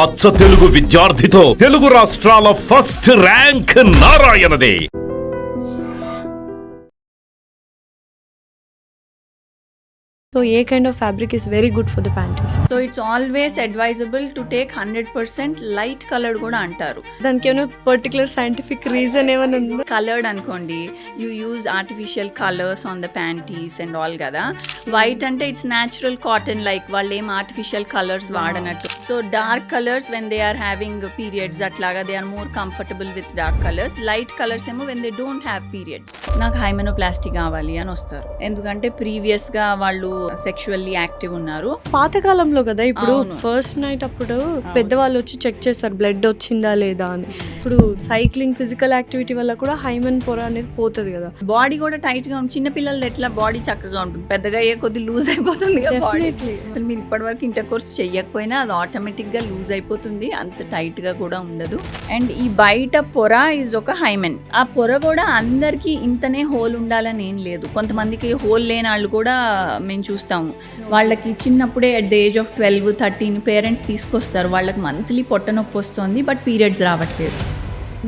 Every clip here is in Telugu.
అచ్చ తెలుగు విద్యార్థితో తెలుగు రాష్ట్రాల ఫస్ట్ ర్యాంక్ నారాయణదే. So, a kind of fabric is very good for the panties. So it's always advisable to take 100% light colored కూడా అంటారు. దానికి ఏమైనా పర్టికులర్ సైంటిఫిక్ రీజన్ ఏమైనా ఉందా? కలర్డ్ అనుకోండి, you use artificial colours on the panties and all కదా. వైట్ అంటే ఇట్స్ న్యాచురల్ కాటన్, లైక్ వాళ్ళు ఏం ఆర్టిఫిషియల్ కలర్స్ వాడనట్టు. So dark colours when they are having periods అట్లాగా they are more comfortable with dark colours. Light colours ఏమో when they don't have periods. నాకు హైమెనోప్లాస్టీ కావాలి అని వస్తారు, ఎందుకంటే ప్రీవియస్ గా వాళ్ళు సెక్షువల్లీ యాక్టివ్ ఉన్నారు. పాతకాలంలో కదా, ఇప్పుడు ఫస్ట్ నైట్ అప్పుడు పెద్దవాళ్ళు వచ్చి చెక్ చేస్తారు బ్లడ్ వచ్చిందా లేదా అని. ఇప్పుడు సైక్లింగ్, ఫిజికల్ యాక్టివిటీ వల్ల కూడా హైమెన్ పొర అనేది పోతుంది కదా. బాడీ కూడా టైట్ గా ఉంటుంది. చిన్న పిల్లలు ఎట్లా బాడీ చక్కగా ఉంటుంది, పెద్దగా అయ్యే కొద్ది లూజ్ అయిపోతుంది కదా బాడీ. అసలు మీరు ఇప్పటి వరకు ఇంటర్ కోర్స్ చెయ్యకపోయినా అది ఆటోమేటిక్ గా లూజ్ అయిపోతుంది, అంత టైట్ గా కూడా ఉండదు. అండ్ ఈ బయట పొర ఈజ్ ఒక హైమెన్. ఆ పొర కూడా అందరికి ఇంతనే హోల్ ఉండాలని ఏం లేదు. కొంతమందికి హోల్ లేని వాళ్ళు కూడా మేము చూస్తాము. వాళ్ళకి చిన్నప్పుడే at the age of 12-13 parents తీసుకొస్తారు, వాళ్ళకి మంత్లీ పొట్ట నొప్పి వస్తుంది బట్ పీరియడ్స్ రావట్లేదు.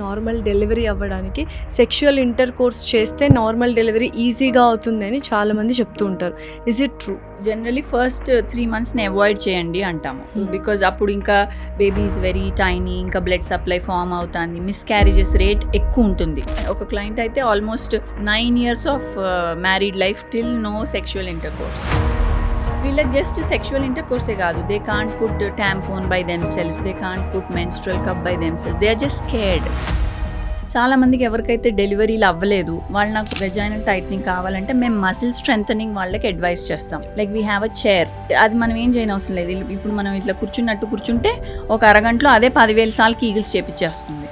నార్మల్ డెలివరీ అవ్వడానికి సెక్షువల్ ఇంటర్ కోర్స్ చేస్తే నార్మల్ డెలివరీ ఈజీగా అవుతుందని చాలా మంది చెప్తూ ఉంటారు. Is it true? Generally first 3 monthsని అవాయిడ్ చేయండి అంటాము, బికాజ్ అప్పుడు ఇంకా బేబీ ఈజ్ వెరీ టైనీ, ఇంకా బ్లడ్ సప్లై ఫామ్ అవుతుంది, మిస్క్యారేజెస్ రేట్ ఎక్కువ ఉంటుంది. ఒక క్లయింట్ అయితే almost 9 years of married life till no sexual intercourse. వీళ్ళకి జస్ట్ సెక్షువల్ ఇంటర్ కోర్సే కాదు, they can't put tampon by themselves, they can't put menstrual cup by themselves, they are just scared. చాలా మందికి ఎవరికైతే డెలివరీలు అవ్వలేదు వాళ్ళు నాకు వెజైనల్ టైట్నింగ్ కావాలంటే మేము మసిల్ స్ట్రెంథనింగ్ వాళ్ళకి అడ్వైస్ చేస్తాం. Like we have a chair, అది మనం ఏం చేయని అవసరం లేదు. ఇప్పుడు మనం ఇట్లా కూర్చున్నట్టు కూర్చుంటే ఒక అరగంటలో అదే 10,000 సార్లు ఈగిల్స్ చేపించేస్తుంది.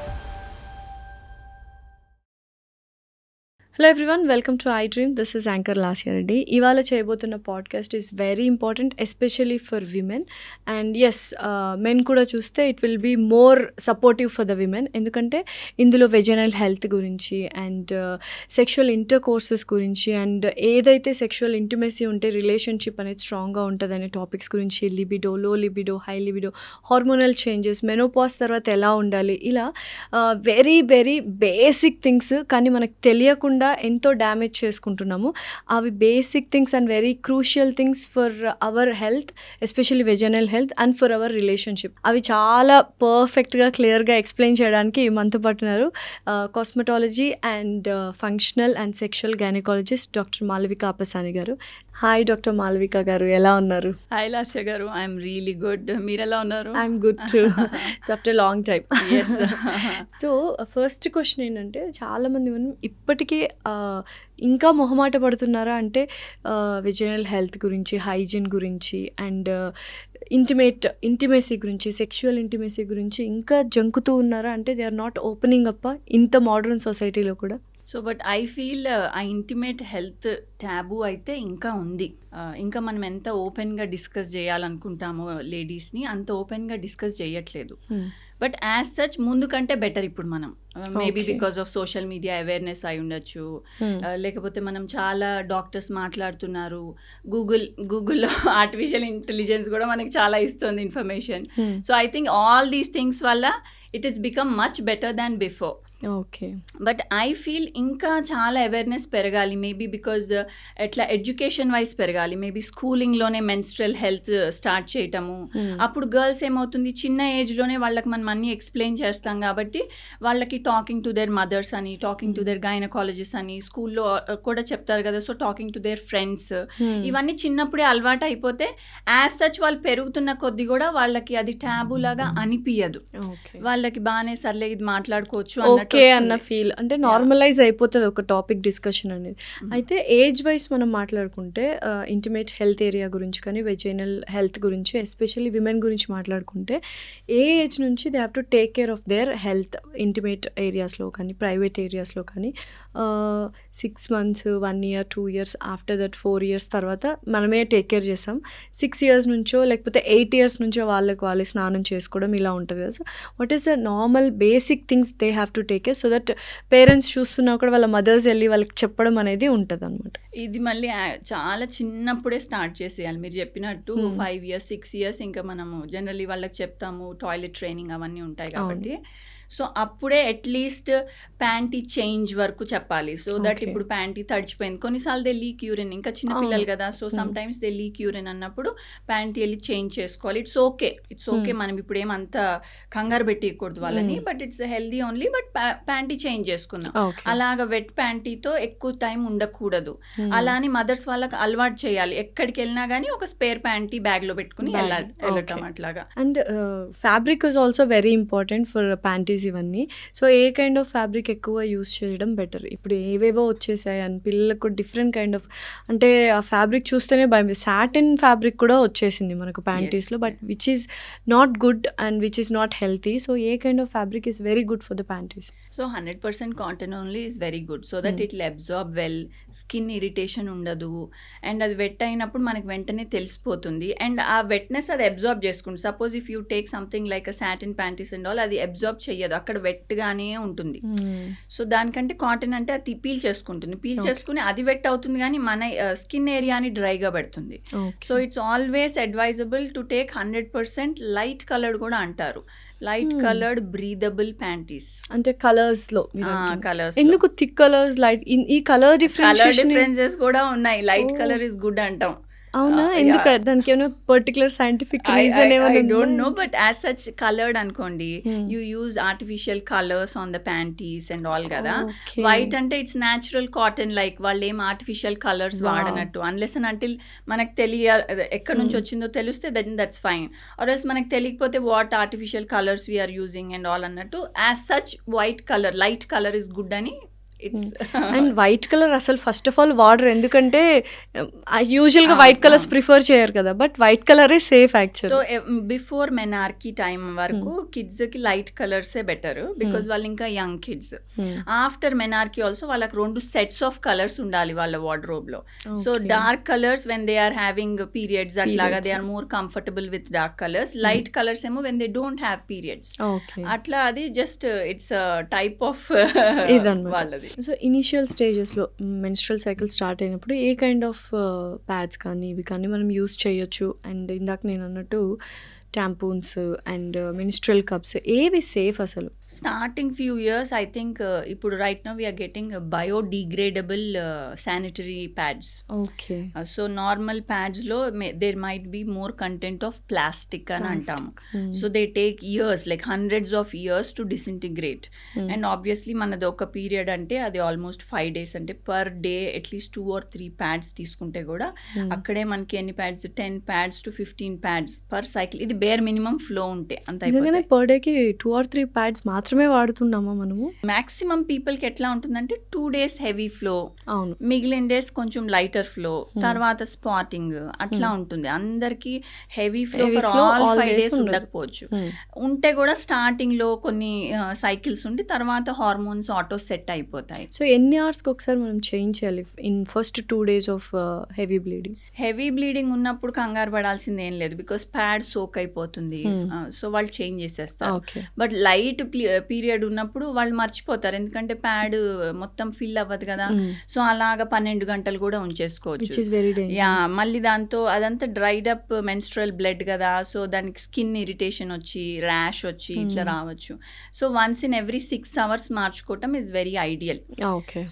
Hello everyone, welcome to iDream. This is anchor Lasya Reddy. ఇవాళ చేయబోతున్న podcast is very important, especially for women. And yes, men కూడా చూస్తే it will be more supportive for the women, ఎందుకంటే ఇందులో వెజైనల్ హెల్త్ గురించి and sexual intercourses and ఏదైతే సెక్షువల్ ఇంటిమసీ ఉంటే రిలేషన్షిప్ అనేది స్ట్రాంగ్గా ఉంటుంది అనే టాపిక్స్ గురించి, libido, low libido, high libido, hormonal changes, menopause తర్వాత ఎలా ఉండాలి, ఇలా వెరీ వెరీ బేసిక్ థింగ్స్, కానీ మనకు తెలియకుండా ఎంతో డ్యామేజ్ చేసుకుంటున్నాము. అవి basic things and very crucial things for our health, especially vaginal health and for our relationship. అవి చాలా పర్ఫెక్ట్గా క్లియర్గా ఎక్స్ప్లెయిన్ చేయడానికి మనతో పాటున్నారు cosmetology and functional and sexual gynaecologist doctor Malavika Appasani garu. Hi doctor Malavika గారు, ఎలా ఉన్నారు? హాయ్ లాస్య గారు, ఐఎమ్ రియలీ గుడ్. మీరు ఎలా ఉన్నారు? I'm good too. So after long time. So first question ఏంటంటే, చాలామంది మనం ఇప్పటికీ ఇంకా మొహమాట పడుతున్నారా అంటే వెజైనల్ హెల్త్ గురించి, హైజీన్ గురించి అండ్ ఇంటిమేసీ గురించి, సెక్షువల్ ఇంటిమేసీ గురించి ఇంకా జంకుతూ ఉన్నారా అంటే they are not opening up ఇంత మోడర్న్ సొసైటీలో కూడా? సో బట్ ఐ ఫీల్ ఆ ఇంటిమేట్ హెల్త్ ట్యాబు అయితే ఇంకా ఉంది. ఇంకా మనం ఎంత ఓపెన్గా డిస్కస్ చేయాలనుకుంటామో లేడీస్ని అంత ఓపెన్గా డిస్కస్ చేయట్లేదు. బట్ యాజ్ సచ్ ముందు కంటే బెటర్ ఇప్పుడు మనం, maybe because of social media awareness అయి ఉండొచ్చు, లేకపోతే మనం చాలా డాక్టర్స్ మాట్లాడుతున్నారు, గూగుల్లో ఆర్టిఫిషియల్ ఇంటెలిజెన్స్ కూడా మనకి చాలా ఇస్తుంది information. So I think all these things వల్ల it is become much better than before. Okay, but I feel ఇంకా చాలా అవేర్నెస్ పెరగాలి, మేబీ బికాజ్ ఎట్లా ఎడ్యుకేషన్ వైజ్ పెరగాలి. మేబీ స్కూలింగ్లోనే మెన్స్ట్రల్ హెల్త్ స్టార్ట్ చేయటము. అప్పుడు గర్ల్స్ ఏమవుతుంది, చిన్న ఏజ్లోనే వాళ్ళకి మనం అన్నీ ఎక్స్ప్లెయిన్ చేస్తాం కాబట్టి వాళ్ళకి టాకింగ్ టు దేర్ మదర్స్ అని, టాకింగ్ టు దేర్ గైనకాలజిస్ట్ అని స్కూల్లో కూడా చెప్తారు కదా. So talking to their friends, ఇవన్నీ చిన్నప్పుడే అలవాటు అయిపోతే యాజ్ సచ్ వాళ్ళు పెరుగుతున్న కొద్ది కూడా వాళ్ళకి అది ట్యాబు లాగా అనిపించదు. వాళ్ళకి బాగానే సర్లే ఇది మాట్లాడుకోవచ్చు అన్న ఫీల్, అంటే నార్మలైజ్ అయిపోతుంది ఒక టాపిక్ డిస్కషన్ అనేది. అయితే ఏజ్ వైజ్ మనం మాట్లాడుకుంటే ఇంటిమేట్ హెల్త్ ఏరియా గురించి కానీ వెజైనల్ హెల్త్ గురించి, ఎస్పెషల్లీ విమెన్ గురించి మాట్లాడుకుంటే ఏ ఏజ్ నుంచి they have to take care of their health intimate ఏరియాస్లో కానీ ప్రైవేట్ ఏరియాస్లో కానీ? 6 months, 1 year, 2 years, after that 4 years తర్వాత మనమే టేక్ కేర్ చేస్తాం. 6 years నుంచో లేకపోతే 8 years నుంచో వాళ్ళే స్నానం చేసుకోవడం ఇలా ఉంటుంది కదా. So what is the normal basic things they have to take care so that parents చూస్తున్నా కూడా వాళ్ళ మదర్స్ వెళ్ళి వాళ్ళకి చెప్పడం అనేది ఉంటుంది అనమాట? ఇది మళ్ళీ చాలా చిన్నప్పుడే స్టార్ట్ చేసేయాలి. మీరు చెప్పినట్టు 5 years 6 years ఇంకా మనము జనరల్లీ వాళ్ళకి చెప్తాము, టాయిలెట్ ట్రైనింగ్ అవన్నీ ఉంటాయి కాబట్టి. సో అప్పుడే అట్లీస్ట్ ప్యాంటీ చేంజ్ వరకు చెప్పాలి. సో దట్ ఇప్పుడు ప్యాంటీ తడిచిపోయింది, కొన్నిసార్లు దే లీక్ యూరిన్, ఇంకా చిన్న పిల్లలు కదా, so some times they leak urine అన్నప్పుడు ప్యాంటీ వెళ్ళి చేంజ్ చేసుకోవాలి. ఇట్స్ ఓకే మనం ఇప్పుడు ఏమంత కంగారు పెట్టకూడదు వాళ్ళని, but it's healthy only, but panty change చేసుకున్నాం. అలాగా వెట్ ప్యాంటీతో ఎక్కువ టైం ఉండకూడదు. అలా అని మదర్స్ వాళ్ళకి అలవాటు చేయాలి, ఎక్కడికి వెళ్ళినా కానీ ఒక స్పేర్ ప్యాంటీ బ్యాగ్ లో పెట్టుకుని వెళ్ళటం అట్లాగా. And fabric is also very important for panties ఇవన్నీ. సో ఏ కైండ్ ఆఫ్ ఫ్యాబ్రిక్ ఎక్కువ యూస్ చేయడం బెటర్? ఇప్పుడు ఏవేవో వచ్చేసాయి అని పిల్లలకు డిఫరెంట్ కైండ్ ఆఫ్, అంటే ఆ ఫ్యాబ్రిక్ చూస్తేనే భయం. సాటిన్ ఫ్యాబ్రిక్ కూడా వచ్చేసింది మనకు ప్యాంటీస్లో, but which is not good and which is not healthy. So ఏ kind of fabric is very good for the panties? So 100% cotton only is very good, so that it will absorb well, skin irritation ఉండదు, అండ్ అది వెట్ అయినప్పుడు మనకి వెంటనే తెలిసిపోతుంది, అండ్ ఆ వెట్నెస్ అది అబ్జార్బ్ చేసుకుంటుంది. Suppose if you take something like a satin panties and all, అది అబ్జార్బ్ చెయ్యదు, అక్కడ వెట్గానే ఉంటుంది. సో దానికంటే కాటన్ అంటే అది పీల్ చేసుకుని అది వెట్ అవుతుంది, కానీ మన స్కిన్ ఏరియాని డ్రైగా పెడుతుంది. So it's always advisable to take 100% light coloured కూడా అంటారు, లైట్ కలర్డ్ బ్రీదబుల్ ప్యాంటీస్. అంటే కలర్స్ లో కలర్స్ ఎందుకు థిక్ కలర్స్, లైట్, ఈ కలర్ డిఫరెన్సెస్ కూడా ఉన్నాయి. లైట్ కలర్ ఇస్ గుడ్ అంటాం. అవునా? ఎందుకు? దానికి ఏమైనా పర్టికులర్ సైంటిఫిక్ రీజన్ ఏమైనా? I don't know, but as such colored అనుకోండి, you use artificial colors on the panties and all కదా. వైట్ అంటే ఇట్స్ న్యాచురల్ కాటన్, లైక్ వాళ్ళు ఏం ఆర్టిఫిషియల్ కలర్స్ వాడనట్టు, అన్లెస్ అండ్ అంటిల్ మనకు ఎక్కడి నుంచి వచ్చిందో తెలిస్తే దట్స్ ఫైన్, ఆర్ ఎల్స్ మనకు తెలియకపోతే what artificial colours we are using and all అన్నట్టు. As such white colour, light colour is good అని. అండ్ వైట్ కలర్ అసలు ఫస్ట్ ఆఫ్ ఆల్ వాడరు, ఎందుకంటే యూజువల్గా వైట్ కలర్స్ ప్రిఫర్ చేయరు కదా, బట్ వైట్ కలరే safe actual. So before menarche time వరకు కిడ్స్కి లైట్ కలర్సే బెటర్, బికాజ్ వాళ్ళు ఇంకా young kids. After menarche also వాళ్ళకి 2 sets ఆఫ్ కలర్స్ ఉండాలి వాళ్ళ వార్డ్రోబ్లో. So dark colours when they are having periods అట్లాగా they are more comfortable with dark colours. Light colours ఏమో when they don't have periods, అట్లా అది జస్ట్ ఇట్స్ టైప్ ఆఫ్ వాళ్ళది. సో ఇనిషియల్ స్టేజెస్లో మెన్స్ట్రల్ సైకిల్ స్టార్ట్ అయినప్పుడు ఏ కైండ్ ఆఫ్ ప్యాడ్స్ కానీ ఇవి కానీ మనం యూస్ చేయొచ్చు? అండ్ ఇందాక నేను అన్నట్టు tampons అండ్ menstrual cups ఏవి సేఫ్ అసలు? Starting few years I think ఇప్పుడు right now we are getting biodegradable sanitary pads. Okay. So normal ప్యాడ్స్లో there might be more content of plastic అని అంటాము. So they take years, like hundreds of years to disintegrate. And obviously మనది ఒక పీరియడ్ అంటే అది ఆల్మోస్ట్ 5 days, అంటే per day at least 2 or 3 pads తీసుకుంటే కూడా అక్కడే మనకి ఎన్ని pods, 10 pads to 15 pads per cycle. ఇది బేర్ మినిమం ఫ్లో ఉంటే అంత అయిపోతుంది. పర్ డేకి 2 or 3 pads మాత్రమే వాడుతున్నామా మనము? మాక్సిమం పీపుల్కి ఎట్లా ఉంటుందంటే 2 days హెవీ ఫ్లో, అవును, మిగిలిన డేస్ కొంచెం లైటర్ ఫ్లో, తర్వాత స్పాటింగ్ అట్లా ఉంటుంది. అందరికి heavy flow for all 5 days ఉండకపోవచ్చు. ఉంటే కూడా స్టార్టింగ్ లో కొన్ని సైకిల్స్ ఉండి తర్వాత హార్మోన్స్ ఆటో సెట్ అయిపోతాయి. సో ఎన్ని అవర్స్కి ఒకసారి మనం చేంజ్ చేయాలి in first 2 days of heavy bleeding? Heavy bleeding ఉన్నప్పుడు కంగారు పడాల్సింది ఏం లేదు, బికాస్ ప్యాడ్ సోక్ అయిపోతుంది. సో వాళ్ళు చేంజ్ చేసేస్తారు. బట్ లైట్ పీరియడ్ ఉన్నప్పుడు వాళ్ళు మర్చిపోతారు, ఎందుకంటే ప్యాడ్ మొత్తం ఫిల్ అవ్వదు కదా. సో అలాగా 12 గంటలు కూడా ఉంచేసుకోవచ్చు. యా, మళ్ళీ దాంతో అదంతా డ్రైడ్ అప్ మెన్స్ట్రల్ బ్లడ్ కదా, సో దానికి స్కిన్ ఇరిటేషన్ వచ్చి ర్యాష్ వచ్చి ఇట్లా రావచ్చు. So once in every 6 hours మార్చుకోవటం is very ideal.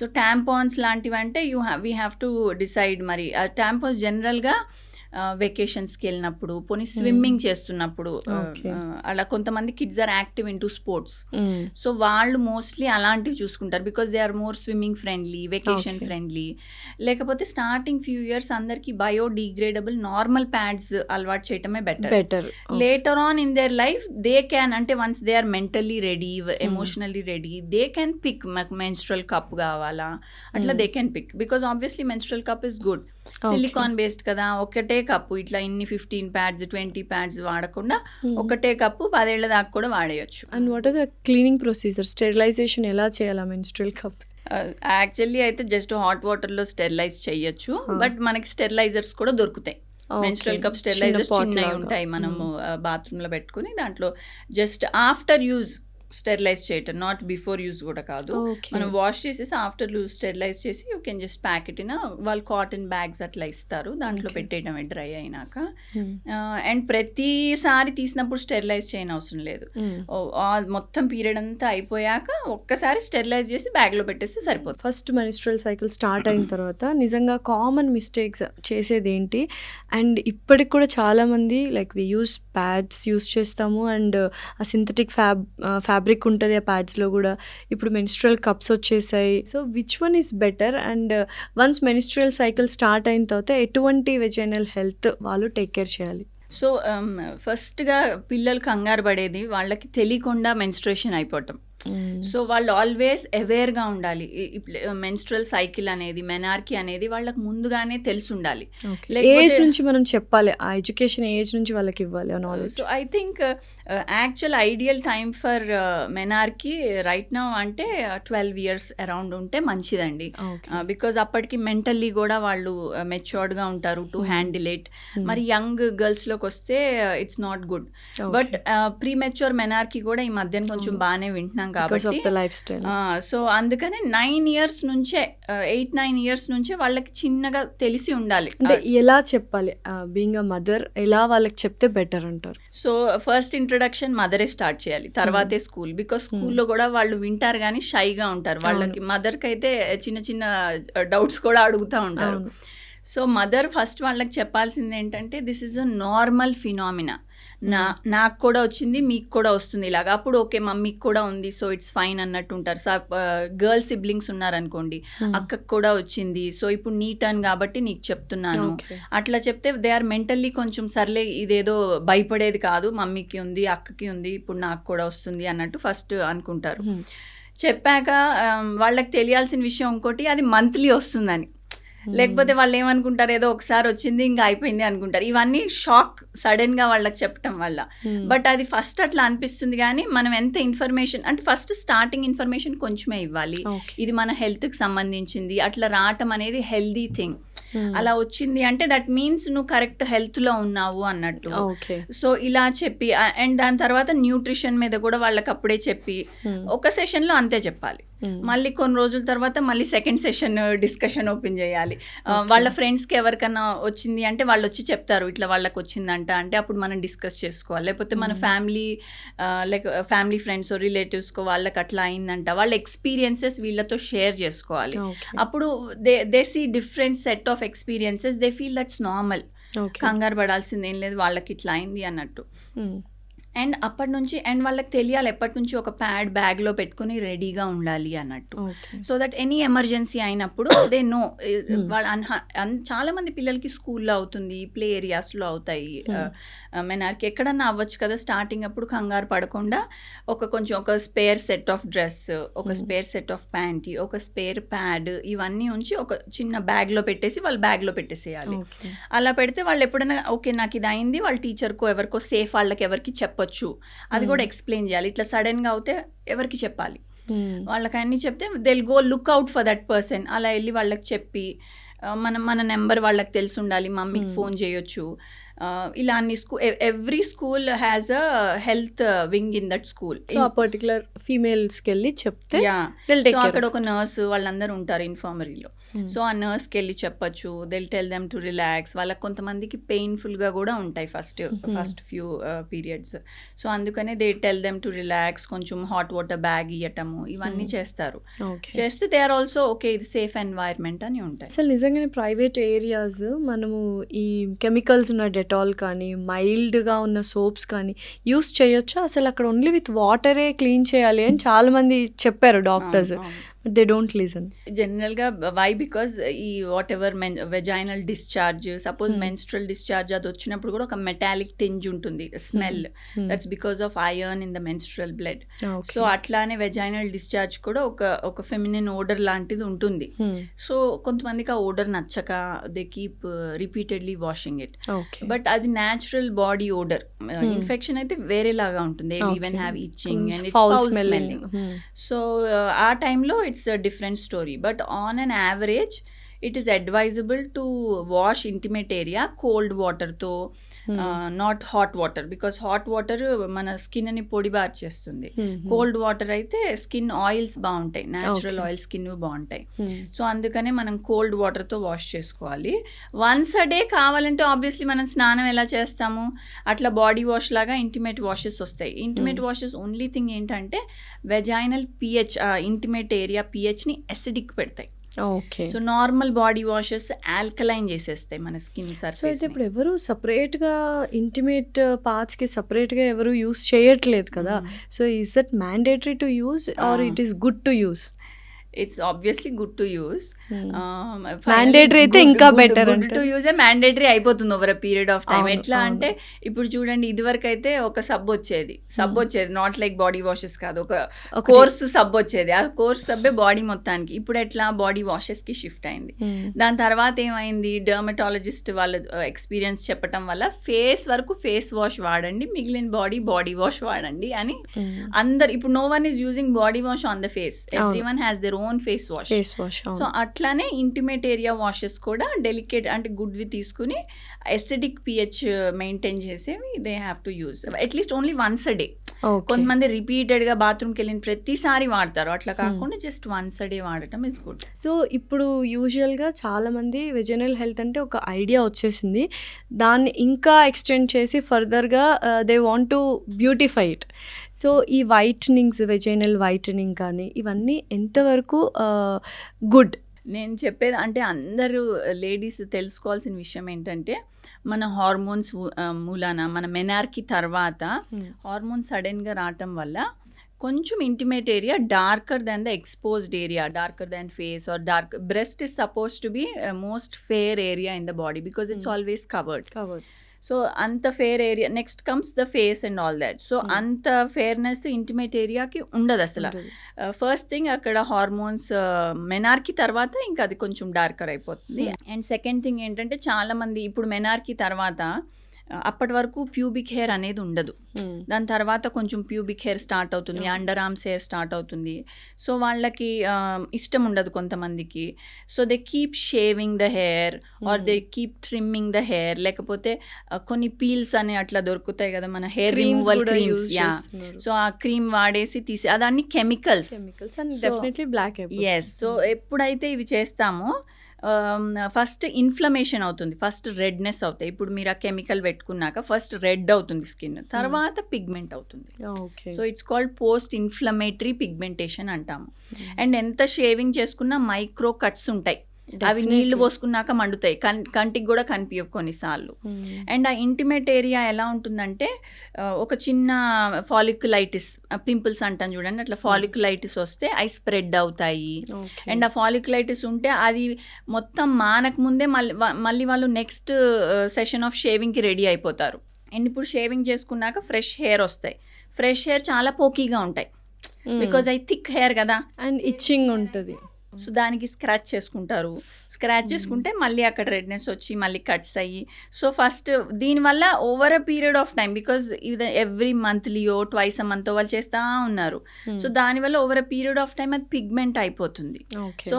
So tampons లాంటివి అంటే వీ హ్యావ్ టు డిసైడ్. మరి టాంపాన్స్ జనరల్గా వెకేషన్స్కి వెళ్ళినప్పుడు, పోనీ స్విమ్మింగ్ చేస్తున్నప్పుడు, అలా కొంతమంది kids are active in to sports, so వాళ్ళు మోస్ట్లీ అలాంటివి చూసుకుంటారు, because they are more swimming friendly, vacation friendly. లేకపోతే స్టార్టింగ్ ఫ్యూ ఇయర్స్ అందరికి బయోడిగ్రేడబుల్ నార్మల్ ప్యాడ్స్ అలవాటు చేయటమే better. Later on in their life they can, అంటే once they are mentally ready, emotionally ready, they can pick మాకు మెన్స్ట్రల్ కప్ కావాలా, అట్లా they can pick. Because obviously menstrual cup is good, silicone based కదా. ఒకటే కప్పు ఇట్లా ఇన్ని 15 pads 20 pads వాడకుండా ఒకటే కప్పు 10 ఏళ్ల దాకా కూడా వాడేయచ్చు. And what are the cleaning procedure? Sterilisation ఎలా చేయాలా మెన్స్ట్రల్ కప్? యాక్చువల్లీ అయితే జస్ట్ హాట్ వాటర్లో స్టెరిలైజ్ చేయొచ్చు, బట్ మనకి స్టెరిలైజర్స్ కూడా దొరుకుతాయి. మెన్స్ట్రల్ కప్ స్టెరిలైజర్స్ చిన్నవి ఉంటాయి, మనము బాత్రూంలో పెట్టుకుని దాంట్లో జస్ట్ ఆఫ్టర్ యూజ్ స్టెరిలైజ్ చేయటం, నాట్ బిఫోర్ యూస్ కూడా కాదు. Okay. మనం వాష్ చేసేసి ఆఫ్టర్ స్టెరిలైజ్ చేసి you can just pack it in వాళ్ళు కాటన్ బ్యాగ్స్ అట్లా ఇస్తారు, దాంట్లో Okay. పెట్టేయడమే డ్రై అయినాక. Hmm. అండ్ ప్రతిసారి తీసినప్పుడు స్టెరిలైజ్ చేయని అవసరం లేదు. Hmm. మొత్తం పీరియడ్ అంతా అయిపోయాక ఒక్కసారి స్టెరిలైజ్ చేసి బ్యాగ్లో పెట్టేస్తే సరిపోతుంది. ఫస్ట్ మెన్స్ట్రల్ సైకిల్ స్టార్ట్ అయిన తర్వాత నిజంగా కామన్ మిస్టేక్స్ చేసేది ఏంటి? అండ్ ఇప్పటికి కూడా చాలామంది like we use pads use చేస్తాము, అండ్ ఆ సింథటిక్ ఫ్యాబ్రిక్ ఉంటుంది ఆ ప్యాడ్స్లో కూడా. ఇప్పుడు మెన్స్ట్రల్ కప్స్ వచ్చేసాయి. So which one is better? And once menstrual cycle start అయిన తర్వాత ఎటువంటి వెజైనల్ హెల్త్ వాళ్ళు టేక్ కేర్ చేయాలి? సో ఫస్ట్గా పిల్లలు కంగారు పడేది వాళ్ళకి తెలియకుండా మెన్స్ట్రేషన్ అయిపోవటం. సో వాళ్ళు ఆల్వేస్ అవేర్గా ఉండాలి. మెన్స్ట్రల్ సైకిల్ అనేది, మెనార్కీ అనేది వాళ్ళకి ముందుగానే తెలిసి ఉండాలి. ఏజ్ నుంచి మనం చెప్పాలి, ఆ ఎడ్యుకేషన్ ఏజ్ నుంచి వాళ్ళకి ఇవ్వాలి knowledge. So I think actual ideal time for menarche right now అంటే 12 years అరౌండ్ ఉంటే మంచిదండి. బికాజ్ అప్పటికి మెంటల్లీ కూడా వాళ్ళు మెచ్యూర్డ్గా ఉంటారు టు హ్యాండిల్ ఇట్. మరి యంగ్ గర్ల్స్లోకి వస్తే it's not good. But pre mature menarche కూడా ఈ మధ్యన కొంచెం బాగానే వింటున్నాం కాబట్టి. సో అందుకనే 9 years నుంచే 8-9 years నుంచే వాళ్ళకి చిన్నగా తెలిసి ఉండాలి. అంటే ఎలా చెప్పాలి బీయింగ్ అ మదర్, ఎలా వాళ్ళకి చెప్తే బెటర్ అంటారు? సో ఫస్ట్ ఇంట్రొడక్షన్ మదరే స్టార్ట్ చేయాలి, తర్వాతే స్కూల్. బికాస్ స్కూల్లో కూడా వాళ్ళు వింటారు కానీ షైగా ఉంటారు. వాళ్ళకి మదర్కి అయితే చిన్న చిన్న డౌట్స్ కూడా అడుగుతూ ఉంటారు. సో మదర్ ఫస్ట్ వాళ్ళకి చెప్పాల్సింది ఏంటంటే this is a normal phenomena. నాకు కూడా వచ్చింది, మీకు కూడా వస్తుంది ఇలాగా. అప్పుడు ఓకే మమ్మీకి కూడా ఉంది, సో ఇట్స్ ఫైన్ అన్నట్టు ఉంటారు. గర్ల్ సిబ్లింగ్స్ ఉన్నారనుకోండి, అక్కకు కూడా వచ్చింది, సో ఇప్పుడు నీ టర్న్ కాబట్టి నీకు చెప్తున్నాను అట్లా చెప్తే దే ఆర్ మెంటల్లీ కొంచెం సర్లే ఇదేదో భయపడేది కాదు, మమ్మీకి ఉంది, అక్కకి ఉంది, ఇప్పుడు నాకు కూడా వస్తుంది అన్నట్టు ఫస్ట్ అనుకుంటారు. చెప్పాక వాళ్ళకి తెలియాల్సిన విషయం ఇంకోటి, అది మంత్లీ వస్తుందని. లేకపోతే వాళ్ళు ఏమనుకుంటారు, ఏదో ఒకసారి వచ్చింది ఇంకా అయిపోయింది అనుకుంటారు. ఇవన్నీ షాక్ సడన్గా వాళ్ళకి చెప్పటం వల్ల. బట్ అది ఫస్ట్ అట్లా అనిపిస్తుంది, కానీ మనం ఎంత ఇన్ఫర్మేషన్ అంటే ఫస్ట్ స్టార్టింగ్ ఇన్ఫర్మేషన్ కొంచెమే ఇవ్వాలి. ఇది మన హెల్త్కి సంబంధించింది, అట్లా రావటం అనేది హెల్దీ థింగ్. అలా వచ్చింది అంటే దట్ మీన్స్ నువ్వు కరెక్ట్ హెల్త్లో ఉన్నావు అన్నట్టు. సో ఇలా చెప్పి అండ్ దాని తర్వాత న్యూట్రిషన్ మీద కూడా వాళ్ళకి అప్పుడే చెప్పి ఒక సెషన్లో అంతే చెప్పాలి. మళ్ళీ కొన్ని రోజుల తర్వాత మళ్ళీ సెకండ్ సెషన్ డిస్కషన్ ఓపెన్ చేయాలి. వాళ్ళ ఫ్రెండ్స్కి ఎవరికైనా వచ్చింది అంటే వాళ్ళు వచ్చి చెప్తారు ఇట్లా వాళ్ళకి వచ్చిందంట అంటే అప్పుడు మనం డిస్కస్ చేసుకోవాలి. లేకపోతే మన ఫ్యామిలీ ఫ్రెండ్స్ రిలేటివ్స్కో వాళ్ళకి అట్లా అయిందంట, వాళ్ళ ఎక్స్పీరియన్సెస్ వీళ్ళతో షేర్ చేసుకోవాలి. అప్పుడు they see different set of experiences, they feel that's normal, కంగారు పడాల్సింది ఏం లేదు, వాళ్ళకి ఇట్లా అయింది అన్నట్టు. అండ్ అప్పటి నుంచి అండ్ వాళ్ళకి తెలియాలి ఎప్పటి నుంచి ఒక ప్యాడ్ బ్యాగ్లో పెట్టుకుని రెడీగా ఉండాలి అన్నట్టు. సో దట్ ఎనీ ఎమర్జెన్సీ అయినప్పుడు దే నో. చాలా మంది పిల్లలకి స్కూల్లో అవుతుంది, ప్లే ఏరియాస్లో అవుతాయి, మెనార్కి ఎక్కడన్నా అవ్వచ్చు కదా. స్టార్టింగ్ అప్పుడు కంగారు పడకుండా ఒక స్పేర్ సెట్ ఆఫ్ డ్రెస్, ఒక స్పేర్ సెట్ ఆఫ్ ప్యాంటీ, ఒక స్పేర్ ప్యాడ్, ఇవన్నీ ఉంచి ఒక చిన్న బ్యాగ్లో పెట్టేసి వాళ్ళు బ్యాగ్లో పెట్టేసేయాలి. అలా పెడితే వాళ్ళు ఎప్పుడైనా ఓకే నాకు ఇది అయింది, వాళ్ళ టీచర్కో ఎవరికో సేఫ్ వాళ్ళకి ఎవరికి చెప్పచ్చు, అది కూడా ఎక్స్ప్లెయిన్ చేయాలి. ఇట్లా సడన్గా అవుతే ఎవరికి చెప్పాలి, వాళ్ళకి అన్నీ చెప్తే they'll go look out for that person. అలా వెళ్ళి వాళ్ళకి చెప్పి మన నెంబర్ వాళ్ళకి తెలిసి ఉండాలి, మమ్మీకి ఫోన్ చేయొచ్చు. ఇలా అన్ని every school has a health wing in that school. Particular ఫీమేల్స్కి వెళ్ళి చెప్తే అక్కడ ఒక నర్స్ వాళ్ళందరూ ఉంటారు ఇన్ఫర్మరీలో. సో ఆ నర్స్కి వెళ్ళి చెప్పచ్చు, they'll tell them to relax. వాళ్ళకి కొంతమందికి పెయిన్ఫుల్గా కూడా ఉంటాయి ఫస్ట్ ఫ్యూ పీరియడ్స్. సో అందుకనే they tell them to relax, కొంచెం హాట్ వాటర్ బ్యాగ్ ఇవ్వటము, ఇవన్నీ చేస్తారు. చేస్తే దే ఆర్ ఆల్సో ఓకే ఇది సేఫ్ ఎన్వైర్న్మెంట్ అని ఉంటాయి. అసలు నిజంగానే ప్రైవేట్ ఏరియాస్ మనము ఈ కెమికల్స్ ఉన్న డెటాల్ కానీ మైల్డ్గా ఉన్న సోప్స్ కానీ యూస్ చేయొచ్చా? అసలు అక్కడ ఓన్లీ విత్ వాటరే క్లీన్ చేయాలి అని చాలామంది చెప్పారు doctors, but they don't listen. జనరల్గా వై బికాజ్ ఈ what ever vaginal discharge, suppose menstrual discharge అది వచ్చినప్పుడు కూడా ఒక మెటాలిక్ టింజ్ ఉంటుంది, smell, that's because of iron in the menstrual blood. So అట్లానే వెజైనల్ డిశ్చార్జ్ కూడా ఒక ఫెమినిన్ ఓడర్ లాంటిది ఉంటుంది. సో కొంతమందికి ఆ ఓడర్ నచ్చక they keep repeatedly washing it. But అది న్యాచురల్ బాడీ ఓడర్. ఇన్ఫెక్షన్ అయితే వేరేలాగా ఉంటుంది, they even have itching and it's foul smelling. So ఆ టైంలో it's a different story, but on an average it is advisable to wash intimate area cold water tho not hot water, because hot water మన స్కిన్ని పొడిబార్ చేస్తుంది. కోల్డ్ వాటర్ అయితే స్కిన్ ఆయిల్స్ బాగుంటాయి, న్యాచురల్ ఆయిల్ స్కిన్ బాగుంటాయి. సో అందుకనే మనం కోల్డ్ వాటర్తో వాష్ చేసుకోవాలి. వన్స్ అ డే కావాలంటే ఆబ్వియస్లీ మనం స్నానం ఎలా చేస్తాము అట్లా బాడీ వాష్ లాగా ఇంటిమేట్ వాషెస్ వస్తాయి. ఇంటిమేట్ వాషెస్ ఓన్లీ థింగ్ ఏంటంటే వెజైనల్ పిహెచ్, ఇంటిమేట్ ఏరియా పిహెచ్ని అసిడిక్ పెడతాయి. Okay. So normal body washes alkaline చేసేస్తాయి మన స్కిన్ సో సర్ఫేస్. అయితే ఇప్పుడు ఎవరు సపరేట్గా ఇంటిమేట్ పార్ట్స్కి సపరేట్గా ఎవరు యూస్ చేయట్లేదు కదా. So is that mandatory to use or it is good to use? It's obviously good to use. Mandatory అయితే ఇంకా బెటర్. గుడ్ టు యూజ్ మ్యాండేటరీ అయిపోతుంది over a period of time. ఎట్లా అంటే ఇప్పుడు చూడండి, ఇదివరకు అయితే ఒక సబ్ వచ్చేది, నాట్ లైక్ బాడీ వాషెస్ కాదు, ఒక కోర్స్ సబ్ వచ్చేది. ఆ కోర్స్ సబ్బే బాడీ మొత్తానికి. ఇప్పుడు ఎట్లా బాడీ వాషెస్ కి షిఫ్ట్ అయింది. దాని తర్వాత ఏమైంది, డర్మటాలజిస్ట్ వాళ్ళ ఎక్స్పీరియన్స్ చెప్పడం వల్ల ఫేస్ వరకు ఫేస్ వాష్ వాడండి, మిగిలిన బాడీ వాష్ వాడండి అని అందరు. ఇప్పుడు no one is using body wash on the face, every one has their own face wash. So అట్లానే ఇంటిమేట్ ఏరియా వాషెస్ కూడా డెలికేట్ అంటే గుడ్వి తీసుకుని ఎసిడిక్ పిహెచ్ మెయింటైన్ చేసేవి they have to use at least only once a day. కొంతమంది రిపీటెడ్గా బాత్రూమ్కి వెళ్ళిన ప్రతిసారి వాడతారు, అట్లా కాకుండా జస్ట్ వన్స్ అ డే వాడటం ఇస్ గుడ్. సో ఇప్పుడు యూజువల్గా చాలామంది వెజైనల్ హెల్త్ అంటే ఒక ఐడియా వచ్చేసింది, దాన్ని ఇంకా ఎక్స్టెండ్ చేసి ఫర్దర్గా they want to beautify it. So ఈ వైటనింగ్స్, వెజైనల్ వైటనింగ్ కానీ ఇవన్నీ ఎంతవరకు గుడ్? నేను చెప్పేది అంటే అందరూ లేడీస్ తెలుసుకోవాల్సిన విషయం ఏంటంటే, మన హార్మోన్స్ మూలాన మన మెనార్కీ తర్వాత హార్మోన్స్ సడన్గా రావటం వల్ల కొంచెం intimate area darker than the exposed area, darker than face or dark breast is suppose to be most fair area in the body because it's always covered. So అంత fair area, next comes the face and all that. So అంత ఫేర్నెస్ ఇంటిమేట్ ఏరియాకి ఉండదు అసలు. ఫస్ట్ థింగ్ అక్కడ హార్మోన్స్ మెనార్కీ తర్వాత ఇంకా అది కొంచెం డార్కర్ అయిపోతుంది. అండ్ సెకండ్ థింగ్ ఏంటంటే, చాలామంది ఇప్పుడు మెనార్కీ తర్వాత అప్పటి వరకు ప్యూబిక్ హెయిర్ అనేది ఉండదు, దాని తర్వాత కొంచెం ప్యూబిక్ హెయిర్ స్టార్ట్ అవుతుంది, అండర్ ఆర్మ్స్ హెయిర్ స్టార్ట్ అవుతుంది. సో వాళ్ళకి ఇష్టం ఉండదు కొంతమందికి. So they keep shaving the hair or they keep trimming the hair, లేకపోతే కొన్ని పీల్స్ అని అట్లా దొరుకుతాయి కదా మన హెయిర్ రిమూవల్ క్రీమ్స్. సో ఆ క్రీమ్ వాడేసి తీసి అదాన్ని కెమికల్స్. ఎస్. సో ఎప్పుడైతే ఇవి చేస్తామో ఫస్ట్ ఇన్ఫ్లమేషన్ అవుతుంది, ఫస్ట్ రెడ్నెస్ అవుతాయి. ఇప్పుడు మీరు ఆ కెమికల్ పెట్టుకున్నాక ఫస్ట్ రెడ్ అవుతుంది స్కిన్, తర్వాత పిగ్మెంట్ అవుతుంది. So it's called post inflammatory pigmentation అంటాము. అండ్ ఎంత షేవింగ్ చేసుకున్నా మైక్రో కట్స్ ఉంటాయి, అవి నీళ్లు పోసుకున్నాక మండుతాయి, కంటికి కూడా కనిపించవు కొన్నిసార్లు. అండ్ ఆ ఇంటిమేట్ ఏరియా ఎలా ఉంటుందంటే, ఒక చిన్న ఫాలిక్యులైటిస్, పింపుల్స్ అంటాను చూడండి, అట్లా ఫాలిక్యులైటిస్ వస్తే అవి స్ప్రెడ్ అవుతాయి. అండ్ ఆ ఫాలిక్యులైటిస్ ఉంటే అది మొత్తం మానక ముందే మళ్ళీ వాళ్ళు నెక్స్ట్ సెషన్ ఆఫ్ షేవింగ్కి రెడీ అయిపోతారు. అండ్ ఇప్పుడు షేవింగ్ చేసుకున్నాక ఫ్రెష్ హెయిర్ వస్తాయి. ఫ్రెష్ హెయిర్ చాలా పోకీగా ఉంటాయి బికాజ్ అవి థిక్ హెయిర్ కదా, అండ్ ఇచ్చింగ్ ఉంటుంది. సో దానికి స్క్రాచ్ చేసుకుంటే మళ్ళీ అక్కడ రెడ్నెస్ వచ్చి మళ్ళీ కట్స్ అయ్యి. సో ఫస్ట్ దీనివల్ల over a period of time, because ఇది ఎవ్రీ మంత్లీయో ట్వైస్ అ మంత్ వాళ్ళు చేస్తూ ఉన్నారు. సో దానివల్ల over a period of time అది పిగ్మెంట్ అయిపోతుంది. సో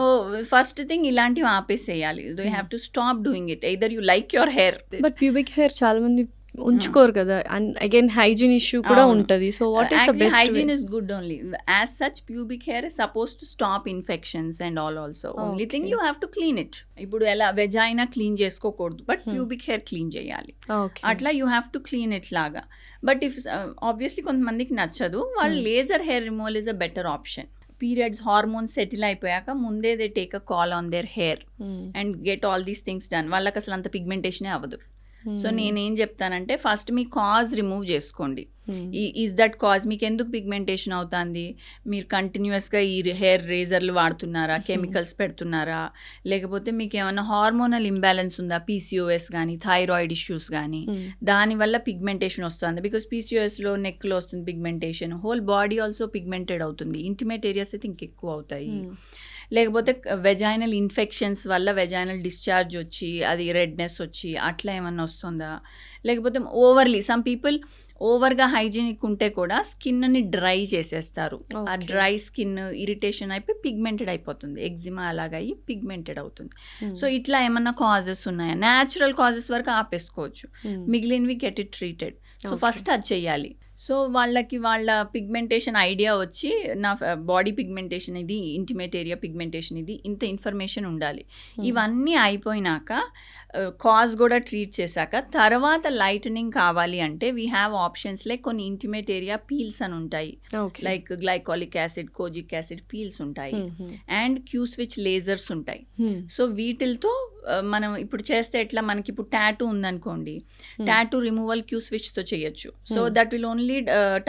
ఫస్ట్ థింగ్ ఇలాంటివి ఆపేసేయాలి. You have to stop doing it, either you like your hair. But pubic hair చాలా మంది ఉంచుకోరు కదా, అండ్ అగైన్ హైజీన్ ఇష్యూ కూడా ఉంటుంది. So what is the best? Hygiene is good only. As such pubic hair is suppose to stop infections and all also. Only thing you have to clean it. ఇప్పుడు ఎలా వెజైనా క్లీన్ చేసుకోకూడదు, బట్ ప్యూబిక్ హెయిర్ క్లీన్ చేయాలి. అట్లా you have to clean it లాగా. బట్ ఇఫ్ ఆబ్వియస్లీ కొంతమందికి నచ్చదు, వాళ్ళు laser hair removal is a better option. Periods hormones settle అయిపోయాక ముందే they take a call on their hair and get all these things done. వాళ్ళకి అసలు అంత పిగ్మెంటేషనే అవ్వదు. సో నేనేం చెప్తానంటే, ఫస్ట్ మీ కాజ్ రిమూవ్ చేసుకోండి. ఈజ్ దట్ కాజ్, మీకు ఎందుకు పిగ్మెంటేషన్ అవుతుంది? మీరు కంటిన్యూస్గా ఈ హెయిర్ రేజర్లు వాడుతున్నారా, కెమికల్స్ పెడుతున్నారా, లేకపోతే మీకు ఏమైనా హార్మోనల్ ఇంబ్యాలెన్స్ ఉందా, పీసీఓఎస్ కానీ థైరాయిడ్ ఇష్యూస్ కానీ, దానివల్ల పిగ్మెంటేషన్ వస్తుంది. బికాస్ పీసీఓఎస్లో నెక్లో వస్తుంది pigmentation, whole body also pigmented అవుతుంది. ఇంటిమేట్ ఏరియాస్ అయితే ఇంకెక్కువ అవుతాయి. లేకపోతే వెజైనల్ ఇన్ఫెక్షన్స్ వల్ల వెజైనల్ డిశ్చార్జ్ వచ్చి అది రెడ్నెస్ వచ్చి అట్లా ఏమన్నా వస్తుందా, లేకపోతే ఓవర్లీ సమ్ పీపుల్ ఓవర్గా హైజీనిక్ ఉంటే కూడా స్కిన్ని డ్రై చేసేస్తారు. ఆ Okay. డ్రై స్కిన్ ఇరిటేషన్ అయిపోయి పిగ్మెంటెడ్ అయిపోతుంది, ఎగ్జిమా అలాగ అయ్యి పిగ్మెంటెడ్ అవుతుంది. సో ఇట్లా ఏమన్నా కాజెస్ ఉన్నాయా? న్యాచురల్ కాజెస్ వరకు ఆపేసుకోవచ్చు, మిగిలినవి get it treated. So first అది చెయ్యాలి. సో వాళ్ళకి వాళ్ళ పిగ్మెంటేషన్ ఐడియా వచ్చి నా బాడీ పిగ్మెంటేషన్ ఇది, ఇంటిమేట్ ఏరియా పిగ్మెంటేషన్ ఇది, ఇంత ఇన్ఫర్మేషన్ ఉండాలి. ఇవన్నీ అయిపోయినాక కాజ్ కూడా ట్రీట్ చేశాక తర్వాత లైటనింగ్ కావాలి అంటే వీ హ్యావ్ ఆప్షన్స్ లైక్ కొన్ని ఇంటిమేట్ ఏరియా పీల్స్ అని ఉంటాయి, like glycolic acid, kojic acid peels ఉంటాయి, అండ్ క్యూ స్విచ్ లేజర్స్ ఉంటాయి. సో వీటితో మనం ఇప్పుడు చేస్తే ఎట్లా, మనకి ఇప్పుడు టాటూ ఉందనుకోండి, టాటూ రిమూవల్ క్యూ స్విచ్తో చేయొచ్చు. So that will only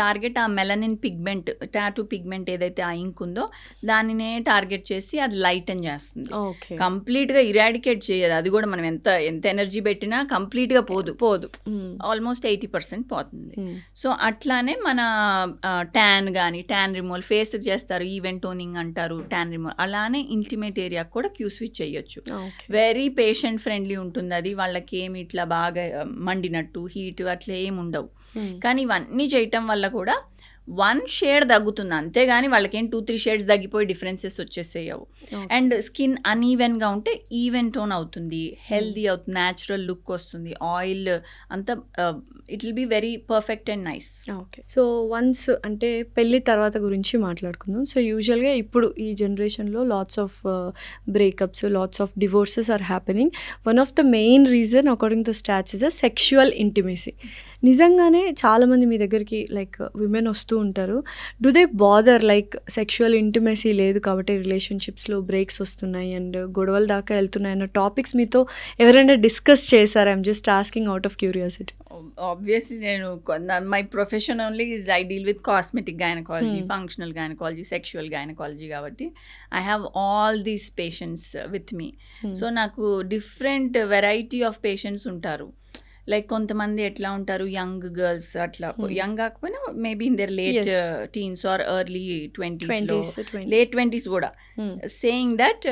target ఆ మెలనిన్ పిగ్మెంట్, టాటూ పిగ్మెంట్ ఏదైతే ఆ ఇంక్ ఉందో దానినే టార్గెట్ చేసి అది లైటన్ చేస్తుంది. కంప్లీట్గా ఇరాడికేట్ చేయదు, అది కూడా మనం ఎంత ఎనర్జీ పెట్టినా కంప్లీట్గా పోదు, ఆల్మోస్ట్ 80% పోతుంది. సో అట్లానే మన ట్యాన్ కానీ, ట్యాన్ రిమూవల్ ఫేస్కి చేస్తారు, ఈవెంట్ టోనింగ్ అంటారు, ట్యాన్ రిమూవల్, అలానే ఇంటిమేట్ ఏరియా కూడా క్యూ స్విచ్ చేయొచ్చు. వెరీ పేషెంట్ ఫ్రెండ్లీ ఉంటుంది అది, వాళ్ళకి ఏమి ఇట్లా బాగా మండినట్టు హీట్ అట్లా ఏమి ఉండవు. కానీ ఇవన్నీ చేయటం వల్ల కూడా 1 షేడ్ తగ్గుతుంది, అంతేగాని వాళ్ళకేం 2-3 షేడ్స్ తగ్గిపోయి డిఫరెన్సెస్ వచ్చేసేయవు. అండ్ స్కిన్ అన్ఈవెన్గా ఉంటే ఈవెన్ టోన్ అవుతుంది, హెల్దీ అవుతుంది, న్యాచురల్ లుక్ వస్తుంది, ఆయిల్ అంతా it will be very perfect and nice. Okay. So once అంటే పెళ్ళి తర్వాత గురించి మాట్లాడుకుందాం. సో యూజువల్గా ఇప్పుడు ఈ జనరేషన్లో lots of breakups, lots of divorces are happening. One of the main reason according to stats is a sexual intimacy. నిజంగానే చాలామంది మీ దగ్గరికి లైక్ విమెన్ వస్తూ ఉంటారు. Do they bother like sexual intimacy లేదు కాబట్టి రిలేషన్షిప్స్లో బ్రేక్స్ వస్తున్నాయి అండ్ గొడవల దాకా వెళ్తున్నాయి అన్న టాపిక్స్ మీతో ఎవరైనా డిస్కస్ చేశారా? I'm just asking out of curiosity. Obviously నేను my profession only is I deal with cosmetic gynaecology, functional gynaecology, sexual gynaecology కాబట్టి I have all these patients with me. So నాకు డిఫరెంట్ వెరైటీ ఆఫ్ పేషెంట్స్ ఉంటారు. లైక్ కొంతమంది ఎట్లా ఉంటారు, యంగ్ గర్ల్స్, అట్లా యంగ్ కాకపోయినా maybe in their late teens or early 20s, late 20s కూడా సేయింగ్ దట్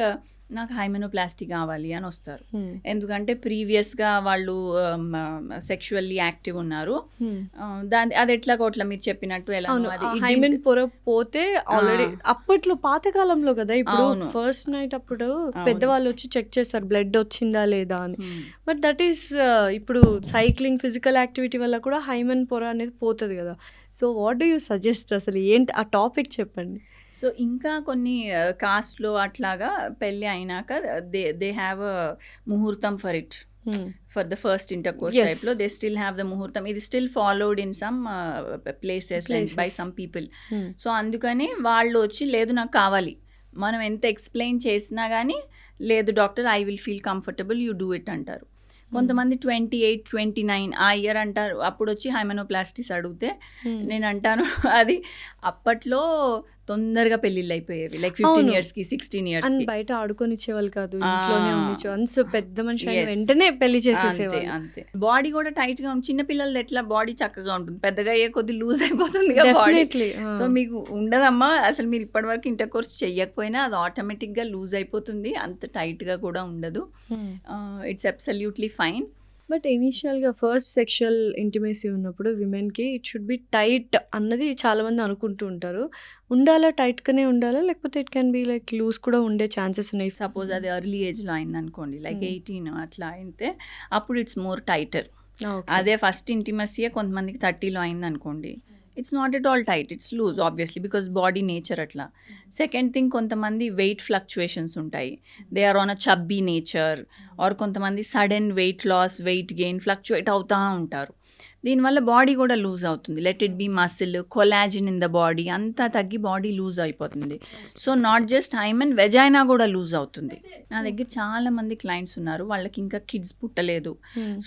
నాకు హైమెనోప్లాస్టీ కావాలి అని వస్తారు. ఎందుకంటే ప్రీవియస్గా వాళ్ళు సెక్షువల్లీ యాక్టివ్ ఉన్నారు, అది ఎట్లా కోట్ల మీరు చెప్పినట్టు ఎలా హైమెన్ పొర పోతే ఆల్రెడీ అప్పట్లో పాతకాలంలో కదా, ఇప్పుడు ఫస్ట్ నైట్ అప్పుడు పెద్దవాళ్ళు వచ్చి చెక్ చేస్తారు బ్లడ్ వచ్చిందా లేదా అని. బట్ దట్ ఈస్ ఇప్పుడు సైక్లింగ్, ఫిజికల్ యాక్టివిటీ వల్ల కూడా హైమెన్ పొర అనేది పోతుంది కదా. So what do you suggest, అసలు ఏంటి ఆ టాపిక్ చెప్పండి. సో ఇంకా కొన్ని కాస్ట్లో అట్లాగా పెళ్ళి అయినాక దే హ్యావ్ అ ముహూర్తం for it, for the first intercourse టైప్లో దే స్టిల్ హ్యావ్ ద ముహూర్తం. ఇది still followed in some places by some people. So అందుకని వాళ్ళు వచ్చి లేదు నాకు కావాలి, మనం ఎంత ఎక్స్ప్లెయిన్ చేసినా కానీ లేదు doctor I will feel comfortable, you do it అంటారు. కొంతమంది 28, 29 ఆ ఇయర్ అంటారు. అప్పుడు వచ్చి హైమెనోప్లాస్టిస్ అడిగితే నేను అంటాను అది అప్పట్లో తొందరగా పెళ్ళిళ్ళు అయిపోయేవి, లైక్ 15 yearsకి 16 years బయట ఆడుకొని ఇచ్చేవాళ్ళు కాదు, ఇంట్లోనే ఉండిచ్చు. పెద్ద మనిషి వెంటనే పెళ్లి చేసేసేవాళ్ళు. అంతే. బాడీ కూడా టైట్ గా ఉంటుంది, చిన్న పిల్లలు ఎట్లా బాడీ చక్కగా ఉంటుంది, పెద్దగా అయ్యే కొద్ది లూజ్ అయిపోతుంది బాడీ. సో మీకు ఉండదమ్మా అసలు, మీరు ఇప్పటి వరకు ఇంటర్ కోర్స్ చెయ్యకపోయినా అది ఆటోమేటిక్ గా లూజ్ అయిపోతుంది, అంత టైట్ గా కూడా ఉండదు. It's absolutely fine. బట్ ఇనీషియల్గా ఫస్ట్ సెక్షువల్ ఇంటిమేసీ ఉన్నప్పుడు విమెన్కి ఇట్ షుడ్ బి టైట్ అన్నది చాలామంది అనుకుంటూ ఉంటారు. ఉండాలా, టైట్గానే ఉండాలా, లేకపోతే it can be like loose కూడా ఉండే ఛాన్సెస్ ఉన్నాయి? సపోజ్ అది ఎర్లీ ఏజ్లో అయింది అనుకోండి, లైక్ 18 అట్లా అయితే అప్పుడు ఇట్స్ మోర్ టైటర్. అదే ఫస్ట్ ఇంటిమసీయే కొంతమందికి 30లో అయింది అనుకోండి, it's not at all tight, it's loose obviously because body nature అట్లా. సెకండ్ థింగ్, కొంతమంది వెయిట్ ఫ్లక్చుయేషన్స్ ఉంటాయి, they are on a chubby nature, or కొంతమంది sudden weight loss, weight gain fluctuate అవుతూ ఉంటారు. దీనివల్ల బాడీ కూడా లూజ్ అవుతుంది. Let it be muscle, collagen in the body అంతా తగ్గి బాడీ లూజ్ అయిపోతుంది. So not just hymen, vagina కూడా లూజ్ అవుతుంది. నా దగ్గర చాలా మంది క్లయింట్స్ ఉన్నారు, వాళ్ళకి ఇంకా కిడ్స్ పుట్టలేదు.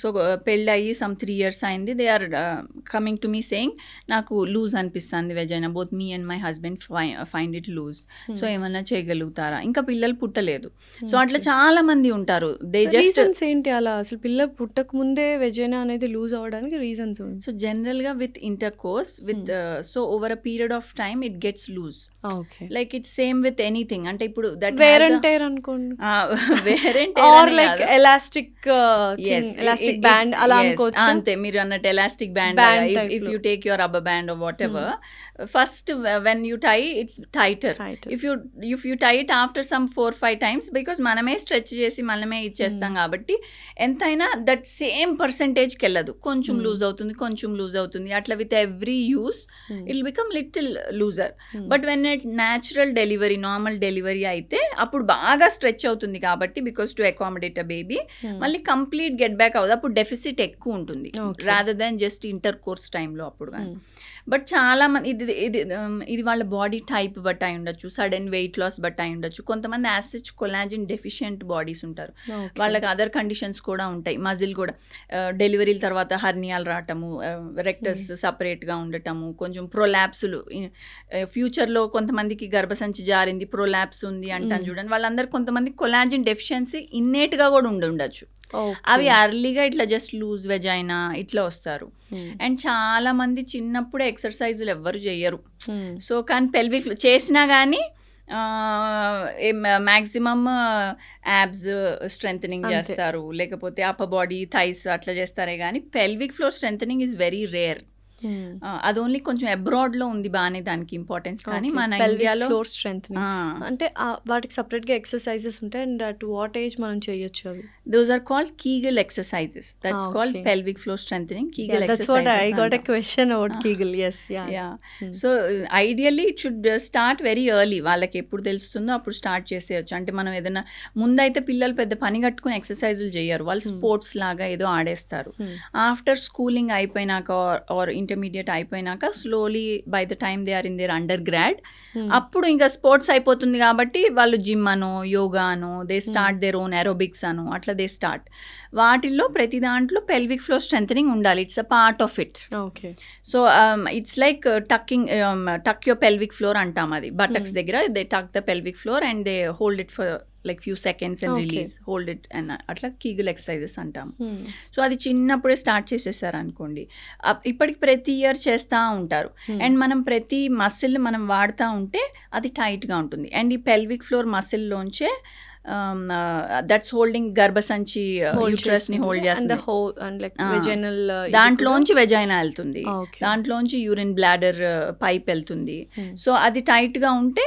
సో పెళ్ళి అయ్యి సమ్ 3 years అయింది, they are coming to me saying నాకు లూజ్ అనిపిస్తుంది vagina, both me and my husband find it loose. So ఏమన్నా చేయగలుగుతారా? ఇంకా పిల్లలు పుట్టలేదు. సో అట్లా చాలా మంది ఉంటారు. దే జస్ట్ ఏంటి అలా అసలు పిల్లలు పుట్టక ముందే వెజైనా అనేది లూజ్ అవ్వడానికి రీజన్ రీజన్స్? సో జనరల్గా with intercourse with so over a period of time it gets loose. Okay. Like it's same with anything. అంటే ఇప్పుడు దట్ వేర్ అండ్ టైర్ అనుకోండి, weren't or like elastic elastic band అలా అనుకోవచ్చు. అంతే, మీరు అన్నట్టు elastic band. If you take your rubber band or whatever, first when you tie it's tighter. If you tie it after some 4-5 times, because మనమే స్ట్రెచ్ చేసి మనమే ఇచ్చేస్తాం కాబట్టి ఎంతైనా దట్ సేమ్ పర్సెంటేజ్కి వెళ్ళదు. కొంచెం లూజ్ అవుతుంది, కొంచెం లూజ్ అవుతుంది, అట్లా with every use it become little loser. But when it natural delivery, normal delivery అయితే అప్పుడు బాగా స్ట్రెచ్ అవుతుంది కాబట్టి, because to accommodate a baby, మళ్ళీ కంప్లీట్ గెట్ బ్యాక్ అవ్వదు. అప్పుడు డెఫిసిట్ ఎక్కువ ఉంటుంది rather than just inter course టైంలో అప్పుడు కానీ. బట్ చాలా మంది ఇది వాళ్ళ బాడీ టైప్ బట్టి అయి ఉండొచ్చు, సడన్ వెయిట్ లాస్ బట్టి అయి ఉండొచ్చు. కొంతమంది యాసిడ్ కొలాజిన్ డెఫిషియెంట్ బాడీస్ ఉంటారు, వాళ్ళకి అదర్ కండిషన్స్ కూడా ఉంటాయి. మజిల్ కూడా డెలివరీల తర్వాత హర్నియాలు రావటము, రెక్టస్ సపరేట్గా ఉండటము, కొంచెం ప్రొలాప్సులు. ఫ్యూచర్లో కొంతమందికి గర్భసంచి జారింది, ప్రొలాప్స్ ఉంది అంటాను చూడండి, వాళ్ళందరూ కొంతమంది కొలాజిన్ డెఫిషియన్సీ ఇన్నేట్గా కూడా ఉండొచ్చు. అవి అర్లీగా ఇట్లా జస్ట్ లూజ్ వెజైనా ఇట్లా వస్తారు. అండ్ చాలా మంది చిన్నప్పుడే ఎక్సర్సైజులు ఎవ్వరు చేయరు. సో కానీ పెల్విక్ చేసినా కానీ మ్యాక్సిమమ్ యాబ్స్ స్ట్రెంథనింగ్ చేస్తారు, లేకపోతే అప్పర్ బాడీ థైస్ అట్లా చేస్తారే కానీ pelvic floor strengthening is very rare. అది ఓన్లీ కొంచెం అబ్రాడ్ లో ఉంది బాగానే దానికి ఇంపార్టెన్స్, కానీ మన ఇండియాలో ఫ్లోర్ స్ట్రెంత్ అంటే వాటికి సపరేట్ గా ఎక్సర్సైజెస్ ఉంటాయి. అండ్ అట్ వాట్ ఏజ్ మనం చేయొచ్చు అవి? Those are called Kegel exercises. That's called pelvic floor strengthening. Kegel exercises. I got a question about Kegel. Yes, yeah. So ideally it should start very early. వాళ్ళకి ఎప్పుడు తెలుస్తుందో అప్పుడు స్టార్ట్ చేసేయచ్చు. అంటే మనం ఏదైనా ముందైతే పిల్లలు పెద్ద పని కట్టుకుని ఎక్సర్సైజులు చేయరు, వాళ్ళు స్పోర్ట్స్ లాగా ఏదో ఆడేస్తారు. ఆఫ్టర్ స్కూలింగ్ అయిపోయినాక ఆర్ ఇంటర్మీడియట్ అయిపోయినాక slowly by the time they are in their undergrad, అప్పుడు ఇంకా స్పోర్ట్స్ అయిపోతుంది కాబట్టి వాళ్ళు జిమ్ అనో యోగా అనో they start their own aerobics అనో అట్లా దే స్టార్ట్. వాటిల్లో ప్రతి దాంట్లో పెల్విక్ ఫ్లోర్ స్ట్రెంథనింగ్ ఉండాలి. It's a part of it. Okay. So it's like టక్ యువర్ పెల్విక్ ఫ్లోర్ అంటాం. అది బటక్స్ దగ్గర దే టక్ the pelvic floor and they hold it for like few seconds and release, hold it, and అట్లా కీగల్ ఎక్సర్సైజెస్ అంటాం. సో అది చిన్నప్పుడే స్టార్ట్ చేసేసారు అనుకోండి, ఇప్పటికి ప్రతి ఇయర్ చేస్తూ ఉంటారు. అండ్ మనం ప్రతి మసిల్ మనం వాడుతూ ఉంటే అది టైట్గా ఉంటుంది. అండ్ ఈ పెల్విక్ ఫ్లోర్ మసిల్లోంచే దట్స్ హోల్డింగ్ గర్భసంచి యూట్రస్ ని హోల్డ్ చేస్తుంది. దాంట్లోంచి వెజైనా వెళ్తుంది, దాంట్లోంచి యూరిన్ బ్లాడర్ పైప్ వెళ్తుంది. సో అది టైట్గా ఉంటే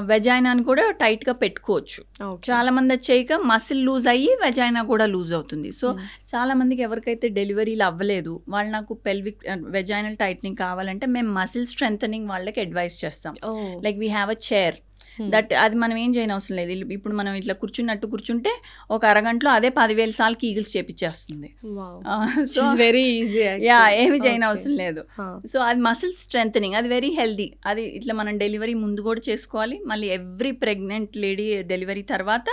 వెజైనాని కూడా టైట్గా పెట్టుకోవచ్చు. చాలా మంది చేయక మసిల్ లూజ్ అయ్యి వెజైనా కూడా లూజ్ అవుతుంది. సో చాలా మందికి ఎవరికైతే డెలివరీలు అవ్వలేదు వాళ్ళు నాకు పెల్విక్ వెజైనల్ టైట్నింగ్ కావాలంటే మేము మసిల్ స్ట్రెంథనింగ్ వాళ్ళకి అడ్వైస్ చేస్తాం. Like we have a chair that అది మనం ఏం చేయని అవసరం లేదు. ఇప్పుడు మనం ఇట్లా కూర్చున్నట్టు కూర్చుంటే ఒక అరగంటలో అదే 10,000 సార్లు కీగిల్స్ చేపించేస్తుంది. Very easy. ఏమి చేయని అవసరం లేదు. సో అది మసిల్ స్ట్రెంథనింగ్, అది వెరీ హెల్దీ. అది ఇట్లా మనం డెలివరీ ముందు కూడా చేసుకోవాలి, మళ్ళీ ఎవ్రీ ప్రెగ్నెంట్ లేడీ డెలివరీ తర్వాత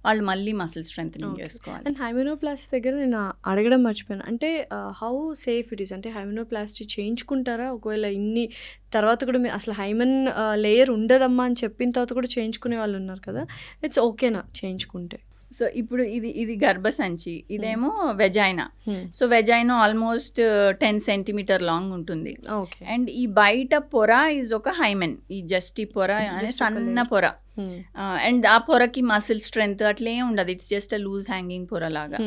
వాళ్ళు మళ్ళీ మసిల్ స్ట్రెంథనింగ్ చేసుకోవాలి. అండ్ హైమెనోప్లాస్టీ దగ్గర నేను అడగడం మర్చిపోయాను, అంటే హౌ సేఫ్ ఇట్ ఈస్? అంటే హైమెనోప్లాస్టీ చేయించుకుంటారా? ఒకవేళ ఇన్ని తర్వాత కూడా అసలు హైమెన్ లేయర్ ఉండదమ్మా అని చెప్పిన తర్వాత కూడా చేయించుకునే వాళ్ళు ఉన్నారు కదా, ఇట్స్ ఓకేనా చేయించుకుంటే? సో ఇప్పుడు ఇది గర్భసంచి, ఇదేమో vagina. So vagina almost 10 centimeter long ఉంటుంది. అండ్ ఈ బయట పొర ఈజ్ ఒక హైమెన్. ఈ జస్ట్ ఈ పొర సన్న పొర, అండ్ ఆ పొరకి మసిల్ స్ట్రెంగ్త్ అట్లే ఉండదు, it's just a loose hanging పొర లాగా.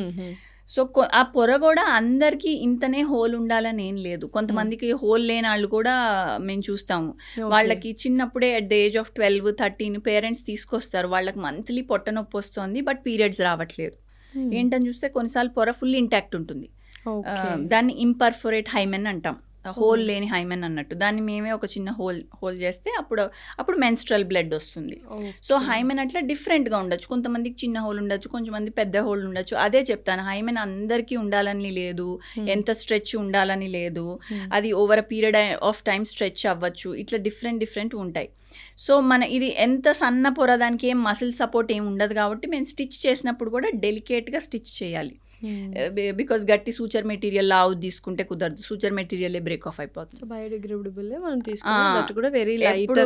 సో ఆ పొర కూడా అందరికీ ఇంతనే హోల్ ఉండాలని ఏం లేదు. కొంతమందికి హోల్ లేని వాళ్ళు కూడా మేము చూస్తాము. వాళ్ళకి చిన్నప్పుడే at the age of 12-13 parents తీసుకొస్తారు, వాళ్ళకి మంత్లీ పొట్ట నొప్పి వస్తుంది బట్ పీరియడ్స్ రావట్లేదు. ఏంటని చూస్తే కొన్నిసార్లు పొర ఫుల్ ఇంటాక్ట్ ఉంటుంది. దాన్ని ఇంపర్ఫొరేట్ హైమెన్ అంటాం, హోల్ లేని హైమెన్ అన్నట్టు. దాన్ని మేమే ఒక చిన్న హోల్ చేస్తే అప్పుడు మెన్స్ట్రల్ బ్లడ్ వస్తుంది. సో హైమెన్ అట్లా డిఫరెంట్గా ఉండొచ్చు, కొంతమందికి చిన్న హోల్ ఉండొచ్చు, కొంతమంది పెద్ద హోల్ ఉండొచ్చు. అదే చెప్తాను, హైమెన్ అందరికీ ఉండాలని లేదు, ఎంత స్ట్రెచ్ ఉండాలని లేదు, అది over a period of time stretch అవ్వచ్చు, ఇట్లా డిఫరెంట్ ఉంటాయి. సో ఇది ఎంత సన్న పొర, దానికి ఏం మసిల్ సపోర్ట్ ఏం ఉండదు కాబట్టి మేము స్టిచ్ చేసినప్పుడు కూడా డెలికేట్గా స్టిచ్ చేయాలి. బికాస్ గట్టి సూచర్ మెటీరియల్ లావు తీసుకుంటే కుదరదు, సూచర్ మెటీరియలే బ్రేక్ ఆఫ్ అయిపోతుంది. బయోడిగ్రేడబుల్ మనం తీసుకుంటే కూడా వెరీ లైట్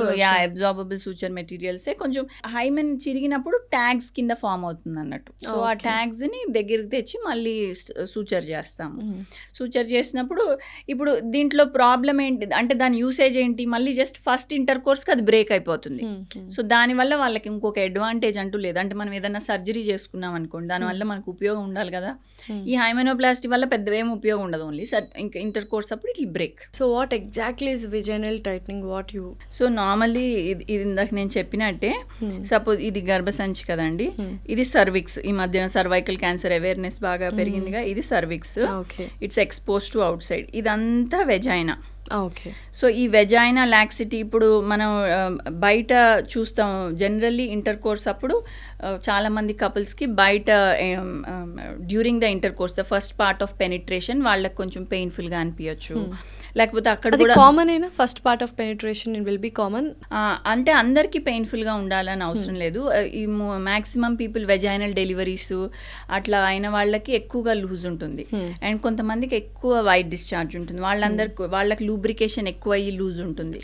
అబ్జార్బబుల్ సూచర్ మెటీరియల్సే కొంచెం హైమెన్ చిరిగినప్పుడు ట్యాగ్స్ కింద ఫామ్ అవుతుంది అన్నట్టు. సో ఆ ట్యాగ్స్ ని దగ్గరికి తెచ్చి మళ్ళీ సూచర్ చేస్తాము. సూచర్ చేసినప్పుడు ఇప్పుడు దీంట్లో ప్రాబ్లం ఏంటి అంటే దాని యూసేజ్ ఏంటి, మళ్ళీ జస్ట్ ఫస్ట్ ఇంటర్ కోర్స్కి అది బ్రేక్ అయిపోతుంది. సో దానివల్ల వాళ్ళకి ఇంకొక అడ్వాంటేజ్ అంటూ లేదు. అంటే మనం ఏదైనా సర్జరీ చేసుకున్నాం అనుకోండి, దానివల్ల మనకు ఉపయోగం ఉండాలి కదా. ఈ హైమెనోప్లాస్టీ వల్ల పెద్ద ఏం ఉపయోగం ఉండదు, ఓన్లీ ఇంకా ఇంటర్ కోర్స్ అప్పుడు it break. So what exactly is vaginal tightening, what you? So normally ఇది ఇందాక నేను చెప్పినట్టే, సపోజ్ ఇది గర్భసంచి కదండి, ఇది సర్విక్స్. ఈ మధ్యన సర్వైకల్ క్యాన్సర్ అవేర్నెస్ బాగా పెరిగిందిగా, ఇది cervix. It's expose to out side. ఇదంతా వెజైనా. ఓకే. సో ఈ వెజైనా లాక్సిటీ ఇప్పుడు మనం బయట చూస్తాం జనరల్లీ ఇంటర్ కోర్స్ అప్పుడు చాలామంది కపుల్స్కి బయట during the inter course the first part of penetration వాళ్ళకి కొంచెం పెయిన్ఫుల్గా అనిపించచ్చు, లేకపోతే అక్కడ కూడా కామన్ అయినా first part of penetration will be common. అంటే అందరికీ పెయిన్ఫుల్గా ఉండాలని అవసరం లేదు. ఈ మ్యాక్సిమం పీపుల్ వెజైనల్ డెలివరీస్ అట్లా అయిన వాళ్ళకి ఎక్కువగా లూజ్ ఉంటుంది, అండ్ కొంతమందికి ఎక్కువ వైట్ డిశ్చార్జ్ ఉంటుంది. వాళ్ళకి లూబ్రికేషన్ ఎక్కువ అయ్యి లూజ్ ఉంటుంది.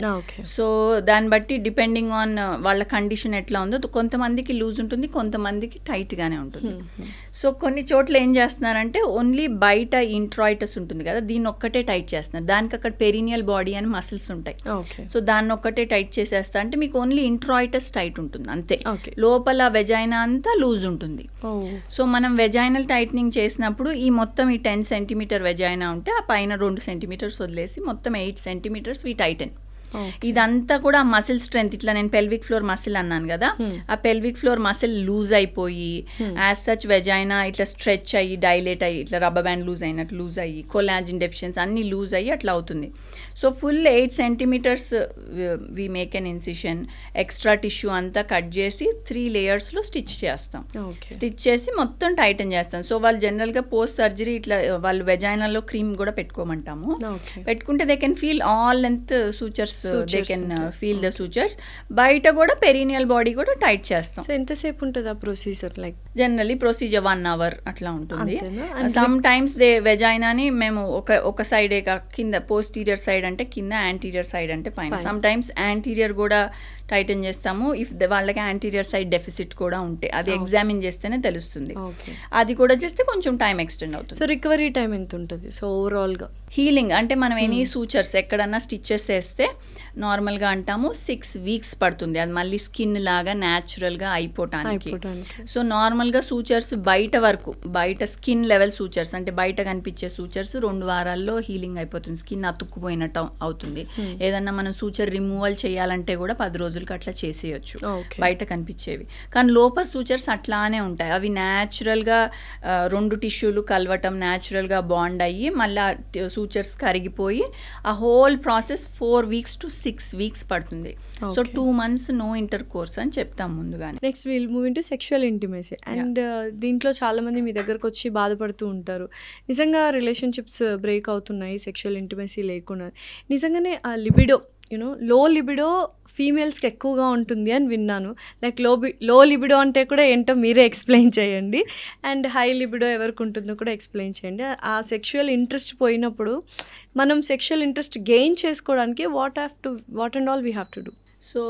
సో దాన్ని బట్టి డిపెండింగ్ ఆన్ వాళ్ళ కండిషన్ ఎట్లా ఉందో కొంతమందికి లూజ్ ఉంటుంది, కొంతమందికి టైట్గానే ఉంటుంది. సో కొన్ని చోట్ల ఏం చేస్తున్నారంటే ఓన్లీ బయట ఇంట్రాయిటస్ ఉంటుంది కదా, దీన్ని ఒక్కటే టైట్ చేస్తున్నారు. దానికి అక్కడ పెరినియల్ బాడీ అని మసిల్స్ ఉంటాయి. సో దాన్ని ఒక్కటే టైట్ చేసేస్తా అంటే మీకు ఓన్లీ ఇంట్రాయిటస్ టైట్ ఉంటుంది అంతే, లోపల వెజైనా అంతా లూజ్ ఉంటుంది. సో మనం వెజైనల్ టైట్నింగ్ చేసినప్పుడు ఈ మొత్తం ఈ 10 సెంటీమీటర్ వెజైనా ఉంటే ఆ పైన 2 సెంటీమీటర్స్ వదిలేసి మొత్తం 8 సెంటీమీటర్స్ వి టైటన్. ఇదంతా కూడా మసిల్ స్ట్రెంత్. ఇట్లా నేను పెల్విక్ ఫ్లోర్ మసిల్ అన్నాను కదా, ఆ పెల్విక్ ఫ్లోర్ మసిల్ లూజ్ అయిపోయి యాజ్ సచ్ వెజైనా ఇట్లా స్ట్రెచ్ అయ్యి డైలేట్ అయ్యి ఇట్లా రబ్బర్ బ్యాండ్ లూజ్ అయినట్టు లూజ్ అయ్యి కొలాజిన్ డెఫిషియన్సీ అన్ని లూజ్ అయ్యి అట్లా అవుతుంది. So full 8 centimetres we make an incision. Extra tissue అంతా కట్ చేసి 3 లేయర్స్లో స్టిచ్ చేస్తాం. స్టిచ్ చేసి మొత్తం టైటన్ చేస్తాం. సో వాళ్ళు జనరల్గా పోస్ట్ సర్జరీ ఇట్లా వాళ్ళు వెజైనాలో క్రీమ్ కూడా పెట్టుకోమంటాము. పెట్టుకుంటే they can feel all length sutures, they can feel the sutures. బయట కూడా పెరీనియల్ బాడీ కూడా టైట్ చేస్తాం. సో ఎంతసేపు ఉంటుంది ఆ procedure? Like generally procedure 1 hour అట్లా ఉంటుంది. సమ్ టైమ్స్ దే వెజైనాని మేము ఒక సైడే కింద, పోస్టీరియర్ సైడ్ అంటే కింద, యాంటీరియర్ సైడ్ అంటే పైన. సమ్ టైమ్స్ యాంటీరియర్ కూడా టైటన్ చేస్తాము ఇఫ్ వాళ్ళకి యాంటీరియర్ సైడ్ డెఫిసిట్ కూడా ఉంటే, అది ఎగ్జామిన్ చేస్తేనే తెలుస్తుంది. అది కూడా చేస్తే కొంచెం టైం ఎక్స్టెండ్ అవుతుంది. సో రికవరీ టైం ఎంత ఉంటుంది? సో ఓవరాల్గా హీలింగ్ అంటే మనం ఎనీ సూచర్స్ ఎక్కడన్నా స్టిచెస్ వేస్తే నార్మల్గా అంటాము 6 weeks పడుతుంది అది మళ్ళీ స్కిన్ లాగా న్యాచురల్గా అయిపోవటానికి. సో నార్మల్గా సూచర్స్ బయట వరకు, బయట స్కిన్ లెవెల్ సూచర్స్ అంటే బయట కనిపించే సూచర్స్ 2 వారాల్లో హీలింగ్ అయిపోతుంది, స్కిన్ అతుక్కుపోయినట్టు అవుతుంది. ఏదన్నా మనం సూచర్ రిమూవల్ చేయాలంటే కూడా 10 రోజులకి అట్లా చేసేయచ్చు బయట కనిపించేవి. కానీ లోపల సూచర్స్ అట్లానే ఉంటాయి, అవి న్యాచురల్గా 2 టిష్యూలు కలవటం, న్యాచురల్గా బాండ్ అయ్యి మళ్ళీ సూచర్స్ కరిగిపోయి ఆ whole process 4 weeks to 6 weeks పడుతుంది. So 2 months no intercourse అని చెప్తాం ముందుగానే. Next will move into sexual intimacy. And దీంట్లో చాలామంది మీ దగ్గరకు వచ్చి బాధపడుతూ ఉంటారు, నిజంగా రిలేషన్షిప్స్ బ్రేక్ అవుతున్నాయి సెక్షువల్ ఇంటిమసీ లేకుండా. నిజంగానే ఆ లిబిడో లో లిబిడో ఫీమేల్స్కి ఎక్కువగా ఉంటుంది అని విన్నాను. లైక్ లో లిబిడో అంటే కూడా ఏంటో మీరే ఎక్స్ప్లెయిన్ చేయండి, అండ్ హై లిబిడో ఎవరికి ఉంటుందో కూడా ఎక్స్ప్లెయిన్ చేయండి. ఆ సెక్షువల్ ఇంట్రెస్ట్ పోయినప్పుడు మనం సెక్షువల్ ఇంట్రెస్ట్ గెయిన్ చేసుకోవడానికి what and all we have to do? So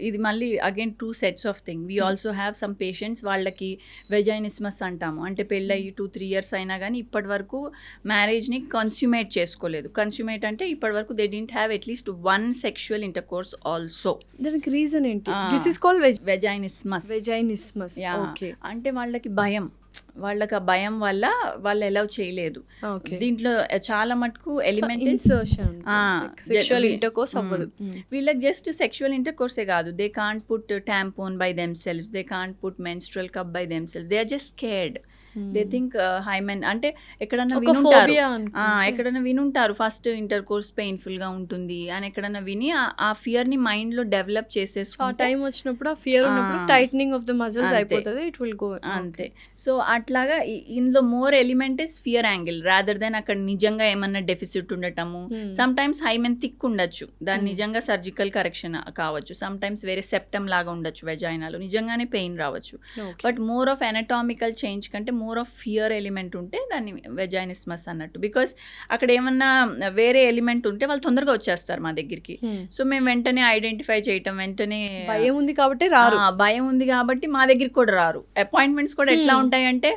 ఇది మళ్ళీ again 2 sets of thing. We also have some patients వాళ్ళకి వెజైనిస్మస్ అంటాము, అంటే పెళ్ళయి 2-3 years అయినా కానీ ఇప్పటి వరకు మ్యారేజ్ని కన్స్యూమేట్ చేసుకోలేదు. కన్స్యూమేట్ అంటే ఇప్పటి వరకు దే డింట్ హ్యావ్ అట్లీస్ట్ 1 sexual intercourse ఆల్సో. దానికి రీజన్ ఏంటి? This is called vaginismus. Okay. అంటే వాళ్ళకి భయం, వాళ్ళకి ఆ భయం వల్ల వాళ్ళు అలౌ చేయలేదు. దీంట్లో చాలా మటుకు ఎలిమెంట్ సెక్షువల్ ఇంటర్కోర్స్ అవ్వదు. వీళ్ళకి జస్ట్ సెక్షువల్ ఇంటర్కోర్సే కాదు, they can't put tampon by themselves, they can't put menstrual cup by themselves, they are just scared. They think hymen అంటే ఎక్కడన్నా వినుంటారు ఫస్ట్ ఇంటర్ కోర్స్ పెయిన్ఫుల్గా ఉంటుంది అని ఎక్కడన్నా విని ఆ ఫియర్ని మైండ్లో డెవలప్ చేసేసుకుంటే టైం వచ్చినప్పుడు ఆ ఫియర్ ఉన్నప్పుడు టైట్నింగ్ ఆఫ్ ద మజిల్స్ అయిపోతుంది, ఇట్ విల్ గో అంతే. సో అట్లాగా ఇందులో more element is fear angle rather than అక్కడ నిజంగా ఏమన్నా డెఫిసిట్ ఉండటము. సమ్ టైమ్స్ హైమెన్ థిక్ ఉండొచ్చు, దాని నిజంగా సర్జికల్ కరెక్షన్ కావచ్చు. సమ్ టైమ్స్ వేరే సెప్టమ్ లాగా ఉండొచ్చు వెజైనాలో, నిజంగానే పెయిన్ రావచ్చు. But more of anatomical change కంటే మోర్ ఆఫ్ ఫియర్ ఎలిమెంట్ ఉంటే దాన్ని వెజైనిస్మస్ అన్నట్టు. బికాస్ అక్కడ ఏమన్నా వేరే ఎలిమెంట్ ఉంటే వాళ్ళు తొందరగా వచ్చేస్తారు మా దగ్గరికి. సో మేము వెంటనే ఐడెంటిఫై చేయటం, వెంటనే భయం ఉంది కాబట్టి రారు. భయం ఉంది కాబట్టి మా దగ్గరికి కూడా రారు. అపాయింట్మెంట్స్ కూడా ఎట్లా ఉంటాయంటే,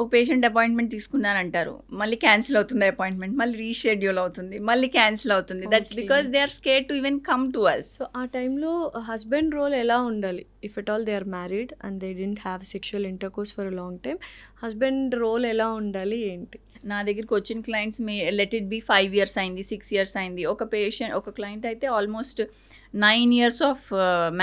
ఒక పేషెంట్ అపాయింట్మెంట్ తీసుకున్నారంటారు, మళ్ళీ క్యాన్సిల్ అవుతుంది అపాయింట్మెంట్, మళ్ళీ రీషెడ్యూల్ అవుతుంది, మళ్ళీ క్యాన్సిల్ అవుతుంది. That's because they are scared to even come to us. So ఆ టైంలో హస్బెండ్ రోల్ ఎలా ఉండాలి? If at all they are married and they don't have sexual intercourse for a long time, husband role ఎలా ఉండాలి ఏంటి? నా దగ్గరికి వచ్చిన clients let it be 5 years అయింది, 6 years అయింది. ఒక క్లయింట్ అయితే almost 9 years of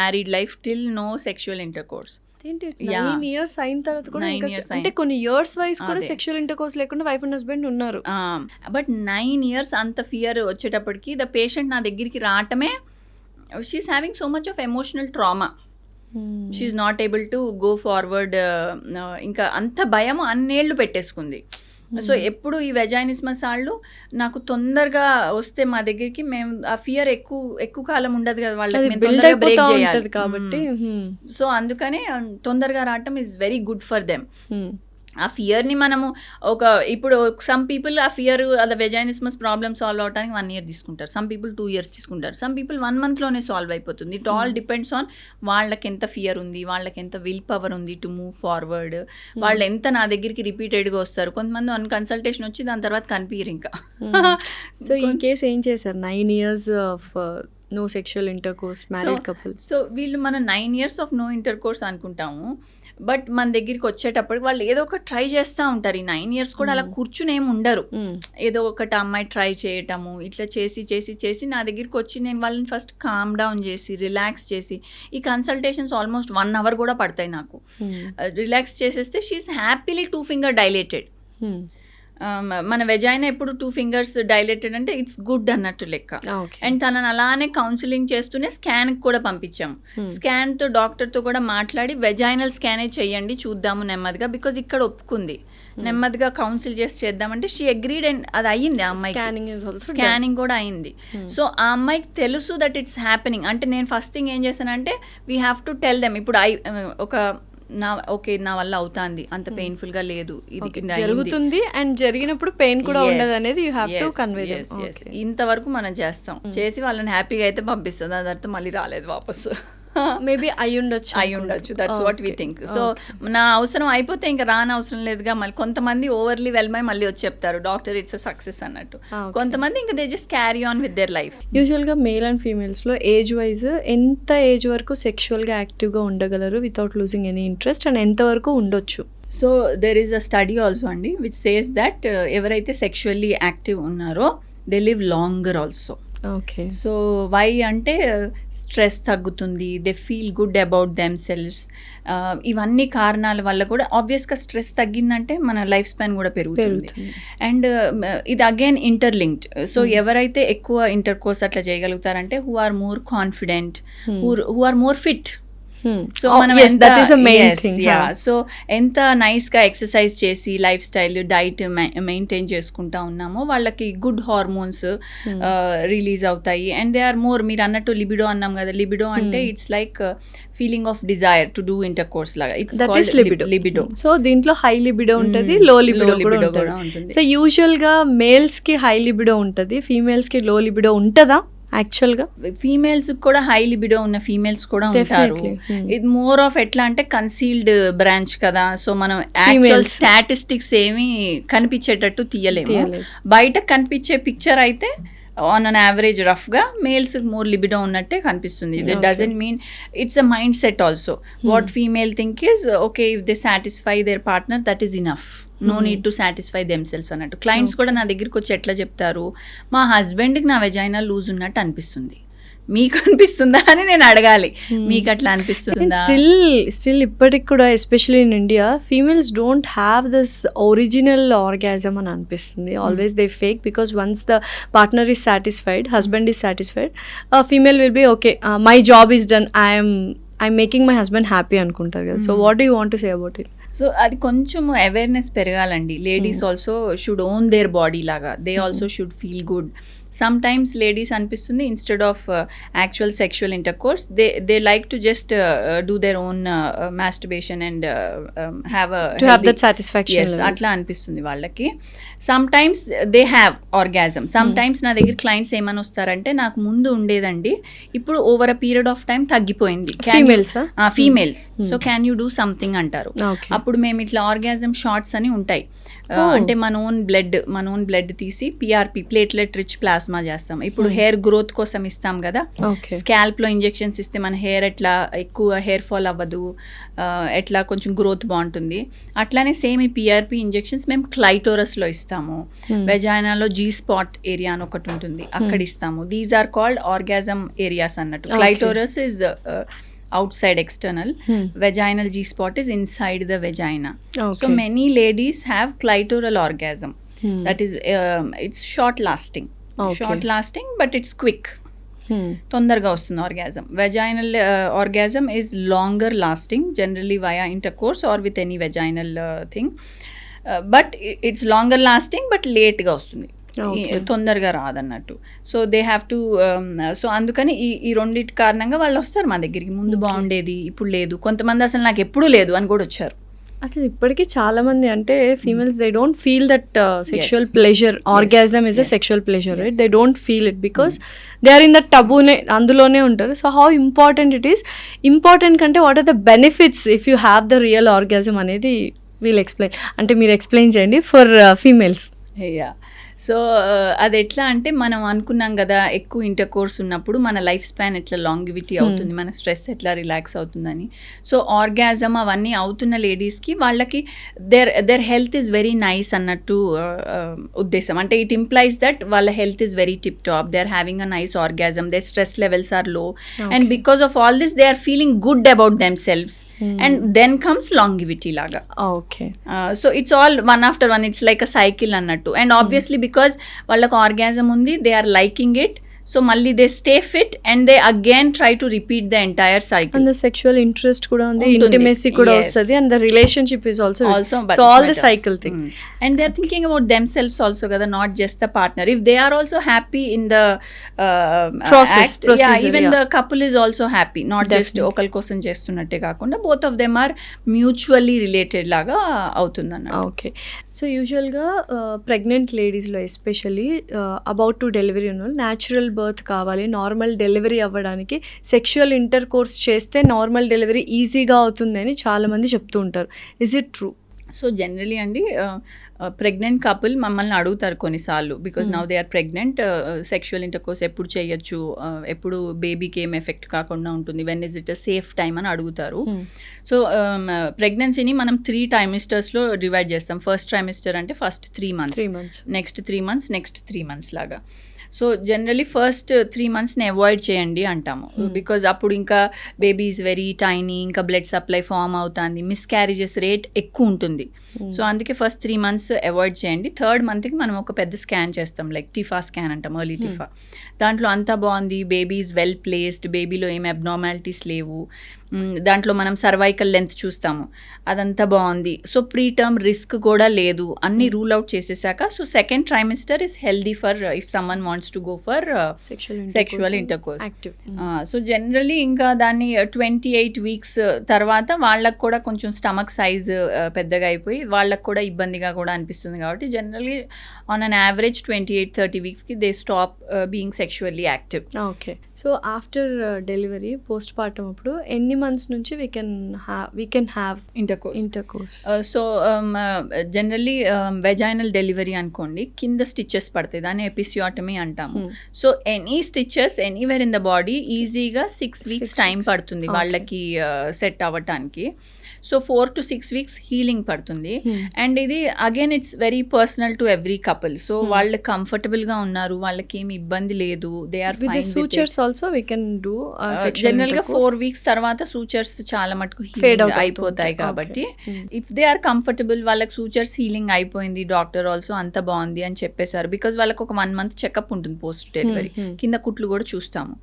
married life till no sexual intercourse. 9 years అయిన తర్వాత కూడా అంటే కొన్ని ఇయర్స్ వైజ్ కూడా సెక్షువల్ ఇంటర్కోర్స్ లేకుండా వైఫ్ అండ్ హస్బెండ్ ఉన్నారు. బట్ 9 years అంత ఫియర్ వచ్చేటప్పటికి ద పేషెంట్ నా దగ్గరికి రావటమే, she's having so much of emotional trauma, she's not able to go forward. ఇంకా అంత భయం అన్నేళ్ళు పెట్టేసుకుంది. సో ఎప్పుడు ఈ వెజైనిస్మస్ వాళ్ళు నాకు తొందరగా వస్తే మా దగ్గరికి, మేము ఆ ఫియర్ ఎక్కువ కాలం ఉండదు కదా వాళ్ళకి, బ్రేక్ చేయాలి కాబట్టి. సో అందుకనే తొందరగా రావటం is very good for them. ఆ ఫియర్ని మనము ఇప్పుడు సమ్ పీపుల్ ఆ ఫియర్ అలా వెజైనిస్మస్ ప్రాబ్లమ్ సాల్వ్ అవడానికి 1 year తీసుకుంటారు, సమ్ పీపుల్ 2 years తీసుకుంటారు, సమ్ పీపుల్ 1 monthలోనే సాల్వ్ అయిపోతుంది. ఇట్ ఆల్ డిపెండ్స్ ఆన్ వాళ్ళకి ఎంత ఫియర్ ఉంది, వాళ్ళకి ఎంత విల్ పవర్ ఉంది టు మూవ్ ఫార్వర్డ్, వాళ్ళు ఎంత నా దగ్గరికి రిపీటెడ్గా వస్తారు. కొంతమంది 1 consultation వచ్చి దాని తర్వాత కనిపించరు ఇంకా. సో ఈ కేసు ఏం చేశారు? 9 years of no sexual intercourse, married couple. So వీళ్ళు మనం 9 years ఆఫ్ నో ఇంటర్కోర్స్ అనుకుంటాము, బట్ మన దగ్గరికి వచ్చేటప్పటికి వాళ్ళు ఏదో ఒక ట్రై చేస్తూ ఉంటారు. ఈ 9 years కూడా అలా కూర్చుని ఏమి ఉండరు, ఏదో ఒకటి అమ్మాయి ట్రై చేయటము, ఇట్లా చేసి నా దగ్గరికి వచ్చి నేను వాళ్ళని ఫస్ట్ కామ్ డౌన్ చేసి రిలాక్స్ చేసి, ఈ కన్సల్టేషన్స్ ఆల్మోస్ట్ 1 hour కూడా పడతాయి నాకు. రిలాక్స్ చేసేస్తే షీఈస్ హ్యాపీలీ 2 finger డైలేటెడ్. మన వెజైనా ఎప్పుడు 2 fingers డైలేటెడ్ అంటే ఇట్స్ గుడ్ అన్నట్టు లెక్క. అండ్ తనని అలానే కౌన్సిలింగ్ చేస్తూనే స్కాన్కి కూడా పంపించాము. స్కాన్తో డాక్టర్తో కూడా మాట్లాడి వెజైనల్ స్కానే చేయండి చూద్దాము నెమ్మదిగా, బికాజ్ ఇక్కడ ఒప్పుకుంది. నెమ్మదిగా కౌన్సిల్ చేసి చేద్దామంటే షీ అగ్రీడ్ అండ్ అది అయ్యింది. ఆ అమ్మాయి స్కానింగ్ కూడా అయింది. సో ఆ అమ్మాయికి తెలుసు దట్ ఇట్స్ హ్యాపెనింగ్. అంటే నేను ఫస్ట్ థింగ్ ఏం చేశానంటే we have to tell them, ఇప్పుడు నా వల్ల అవుతుంది, అంత పెయిన్ఫుల్ గా లేదు, ఇది జరుగుతుంది అండ్ జరిగినప్పుడు పెయిన్ కూడా ఉండదు అనేది you have to convey them. ఇంతవరకు మనం చేస్తాం, చేసి వాళ్ళని హ్యాపీగా అయితే పంపిస్తాం, దాని తర్వాత మళ్ళీ రాలేదు వాపసు. మేబీ అయి ఉండొచ్చు. That's what we think. So నా అవసరం అయిపోతే ఇంకా రాని అవసరం లేదుగా. మళ్ళీ కొంతమంది ఓవర్లీ వెల్మై మళ్ళీ వచ్చి చెప్తారు డాక్టర్ ఇట్స్ అ సక్సెస్ అన్నట్టు. కొంతమంది ఇంకా they just carry on with their life. యూజువల్గా మేల్ అండ్ ఫీమేల్స్లో ఏజ్ వైజ్ ఎంత ఏజ్ వరకు సెక్షువల్గా యాక్టివ్గా ఉండగలరు without losing any interest, and ఎంతవరకు ఉండొచ్చు? So there is a study also అండి విచ్ సేస్ దట్ ఎవరైతే సెక్షువల్లీ యాక్టివ్ ఉన్నారో they live longer also. Okay. So why అంటే స్ట్రెస్ తగ్గుతుంది, they feel good about themselves. ఇవన్నీ కారణాల వల్ల కూడా ఆబ్వియస్గా స్ట్రెస్ తగ్గిందంటే మన లైఫ్ స్పాన్ కూడా పెరుగుతుంది. అండ్ ఇది అగైన్ ఇంటర్లింక్డ్. సో ఎవరైతే ఎక్కువ ఇంటర్కోర్స్ అట్లా చేయగలుగుతారంటే who are more confident, who are more fit. So మనం సో ఎంత నైస్గా ఎక్సర్సైజ్ చేసి లైఫ్ స్టైల్ డైట్ మెయింటైన్ చేసుకుంటా ఉన్నామో వాళ్ళకి గుడ్ హార్మోన్స్ రిలీజ్ అవుతాయి. అండ్ దే ఆర్ మోర్, మీరు అన్నట్టు లిబిడో అన్నాం కదా, లిబిడో అంటే it's like feeling of desire to do inter course లాగా, ఇట్స్ లిబిడో. సో దీంట్లో హై లిబిడో ఉంటుంది, లో లిబిడో కూడా ఉంటుంది. సో యూజువల్ గా మేల్స్ కి హై లిబిడో ఉంటుంది, ఫీమేల్స్ కి లో లిబిడో ఉంటుందా? యాక్చువల్గా ఫీమేల్స్ కూడా హై లిబిడో ఉన్న ఫీమేల్స్ కూడా ఉంటారు. ఇది మోర్ ఆఫ్ ఎట్లా అంటే కన్సీల్డ్ బ్రాంచ్ కదా, సో మనం యాక్చువల్ స్టాటిస్టిక్స్ ఏమి కనిపించేటట్టు తీయలేము. బయట కనిపించే పిక్చర్ అయితే ఆన్ అన్ యావరేజ్ రఫ్గా మేల్స్ మోర్ లిబిడో ఉన్నట్టే కనిపిస్తుంది. It doesn't mean it's a mind set also. What female think is okay, if they satisfy their partner that is enough, no need to satisfy themselves అన్నట్టు. క్లయింట్స్ కూడా నా దగ్గరికి వచ్చి ఎట్లా చెప్తారు, మా హస్బెండ్కి నా వెజైనా లూజ్ ఉన్నట్టు అనిపిస్తుంది, మీకు అనిపిస్తుందా అని నేను అడగాలి, మీకు అట్లా అనిపిస్తుందా? స్టిల్ ఇప్పటికి కూడా especially in India females don't have this original orgasm అని అనిపిస్తుంది. Always they fake, because once the partner is satisfied, husband is satisfied, female will be okay, my job is done, I'm making my husband happy అనుకుంటారు కదా. So what do you want to say about it? So అది కొంచెం అవేర్నెస్ పెరగాలండి. Ladies also should own their body లాగా, they also should feel good. Some times ladies అనిపిస్తుంది instead of actual sexual intercourse they like to just do their own masturbation and have that satisfaction level. అట్లా అనిపిస్తుంది వాళ్ళకి. Sometimes they have orgasm. Sometimes నా దగ్గర క్లయింట్స్ ఏమని వస్తారంటే నాకు ముందు ఉండేదండి, ఇప్పుడు over a period of time తగ్గిపోయింది. Females so can you do something అంటారు. అప్పుడు మేము ఇట్లా ఆర్గాజమ్ షార్ట్స్ అని ఉంటాయి. అంటే మన ఓన్ బ్లడ్ తీసి పిఆర్పి ప్లేట్లెట్ రిచ్ ప్లాస్మా చేస్తాం. ఇప్పుడు హెయిర్ గ్రోత్ కోసం ఇస్తాం కదా, స్కాల్ప్ లో ఇంజెక్షన్స్ ఇస్తే మన హెయిర్ ఎట్లా ఎక్కువ హెయిర్ ఫాల్ అవ్వదు, ఎట్లా కొంచెం గ్రోత్ బాగుంటుంది. అట్లానే సేమ్ ఈ పిఆర్పి ఇంజెక్షన్స్ మేము క్లైటోరస్ లో ఇస్తాము. వెజైనాలో జీ స్పాట్ ఏరియా అని ఒకటి ఉంటుంది, అక్కడ ఇస్తాము. These are called orgasm areas అన్నట్టు. Clitoris is outside external, vaginal G-spot is inside the vagina. So many ladies have clitoral orgasm. That is it's short lasting, but it's quick. తొందరగా వస్తుంది orgasm. Vaginal orgasm is longer lasting, generally via intercourse or with any vaginal thing, but it's longer lasting but లేట్గా వస్తుంది, తొందరగా రాదన్నట్టు. So they have to so అందుకని ఈ రెండింటి కారణంగా వాళ్ళు వస్తారు మా దగ్గరికి. ముందు బాగుండేది, ఇప్పుడు లేదు. కొంతమంది అసలు నాకు ఎప్పుడూ లేదు అని కూడా వచ్చారు. అసలు ఇప్పటికీ చాలా మంది అంటే females they don't feel that sexual pleasure, orgasm is a sexual pleasure, right? They don't feel it because they are in that టబూనే, అందులోనే ఉంటారు. So how important it is, important కంటే what are the benefits if you have the real orgasm అనేది వీల్ ఎక్స్ప్లెయిన్. అంటే మీరు ఎక్స్ప్లెయిన్ చేయండి ఫర్ ఫీమేల్స్. సో అది ఎట్లా అంటే మనం అనుకున్నాం కదా, ఎక్కువ ఇంటర్ కోర్స్ ఉన్నప్పుడు మన లైఫ్ స్పాన్ ఎట్లా లాంగివిటీ అవుతుంది, మన స్ట్రెస్ ఎట్లా రిలాక్స్ అవుతుందని. సో ఆర్గాజమ్ అవన్నీ అవుతున్న లేడీస్కి వాళ్ళకి their health is very nice అన్నట్టు ఉద్దేశం. అంటే ఇట్ ఇంప్లైస్ దట్ వాళ్ళ health is very tip top, they are having a nice orgasm, their stress levels are low, and because of all this they are feeling good about themselves, and then comes longevity లాగా. Okay, so it's all one after one, it's like a cycle అన్నట్టు. అండ్ ఆబ్వియస్లీ because వాళ్ళకు ఆర్గాజమ్ ఉంది, they are liking it, so మళ్ళీ they stay fit and they again try to repeat the entire cycle. And the sexual interest కూడా ఉంది, ఇంటిమేసీ కూడా వస్తుంది, and the relationship is also so all the cycle thing. And they are thinking about themselves also కదా, not just the partner. If they are also happy in the process, even the couple is also happy, not just ఒకరి కోసం చేస్తున్నట్టే కాకుండా both of them are mutually related లాగా అవుతుందన్న. ఓకే, సో యూజువల్గా ప్రెగ్నెంట్ లేడీస్లో ఎస్పెషల్లీ అబౌట్ టు డెలివరీ ఉన్న న్యాచురల్ బర్త్ కావాలి, నార్మల్ డెలివరీ అవ్వడానికి సెక్షువల్ ఇంటర్ కోర్స్ చేస్తే నార్మల్ డెలివరీ ఈజీగా అవుతుంది అని చాలామంది చెప్తూ ఉంటారు. Is it true? So generally అండి ప్రెగ్నెంట్ కపుల్ మమ్మల్ని అడుగుతారు కొన్నిసార్లు, because now they are pregnant, sexual intercourse ఎప్పుడు చేయొచ్చు, ఎప్పుడు బేబీకి ఏం ఎఫెక్ట్ కాకుండా ఉంటుంది, when is it a safe time అని అడుగుతారు. సో ప్రెగ్నెన్సీని మనం 3 ట్రైమిస్టర్స్లో డివైడ్ చేస్తాం. ఫస్ట్ ట్రైమిస్టర్ అంటే first 3 months, next 3 months, next 3 months లాగా. సో జనరలీ ఫస్ట్ 3 monthsని అవాయిడ్ చేయండి అంటాము, బికాజ్ అప్పుడు ఇంకా బేబీ ఈజ్ వెరీ టైనీ, ఇంకా బ్లడ్ సప్లై ఫామ్ అవుతుంది, మిస్క్యారేజెస్ రేట్ ఎక్కువ ఉంటుంది. సో అందుకే ఫస్ట్ 3 months అవాయిడ్ చేయండి. 3rd monthకి మనం ఒక పెద్ద స్కాన్ చేస్తాం, లైక్ టిఫా స్కాన్ అంటాం, ఎర్లీ టిఫా. దాంట్లో అంతా బాగుంది, బేబీ ఈజ్ వెల్ ప్లేస్డ్, బేబీలో ఏం అబ్నార్మాలిటీస్ లేవు, దాంట్లో మనం సర్వైకల్ లెంత్ చూస్తాము, అదంతా బాగుంది. సో ప్రీ టర్మ్ రిస్క్ కూడా లేదు, అన్ని రూల్ అవుట్ చేసేసాక so second trimester is healthy for if someone wants to go for sexual intercourse. So generally ఇంకా దాన్ని 28 weeks తర్వాత వాళ్ళకు కూడా కొంచెం స్టమక్ సైజ్ పెద్దగా అయిపోయి వాళ్ళకు కూడా ఇబ్బందిగా కూడా అనిపిస్తుంది, కాబట్టి జనరలీ ఆన్ అన్ యావరేజ్ 28-30 weeksకి they stop being sexually active. Okay, so after delivery postpartum అప్పుడు ఎన్ని మంత్స్ నుంచి we can have intercourse? So generally vaginal delivery అనుకోండి, కింద స్టిచెస్ పడతాయి, దాన్ని ఎపిసియోటమీ అంటాము. So any stitches anywhere in the body ఈజీగా 6 weeks టైం పడుతుంది వాళ్ళకి సెట్ అవ్వటానికి. సో 4 to 6 weeks హీలింగ్ పడుతుంది. అండ్ ఇది again it's very personal to every couple. So వాళ్ళు కంఫర్టబుల్గా ఉన్నారు, వాళ్ళకి ఏమి ఇబ్బంది లేదు, they are fine with sutures also we can do. జనరల్గా 4 weeks తర్వాత సూచర్స్ చాలా మటుకు హీలింగ్ అయిపోతాయి, కాబట్టి ఇఫ్ దే ఆర్ కంఫర్టబుల్, వాళ్ళకి సూచర్స్ హీలింగ్ అయిపోయింది, డాక్టర్ ఆల్సో అంత బాగుంది అని చెప్పేశారు, బికాజ్ వాళ్ళకి ఒక 1 month చెకప్ ఉంటుంది పోస్ట్ డెలివరీ, కింద కుట్లు కూడా చూస్తాము,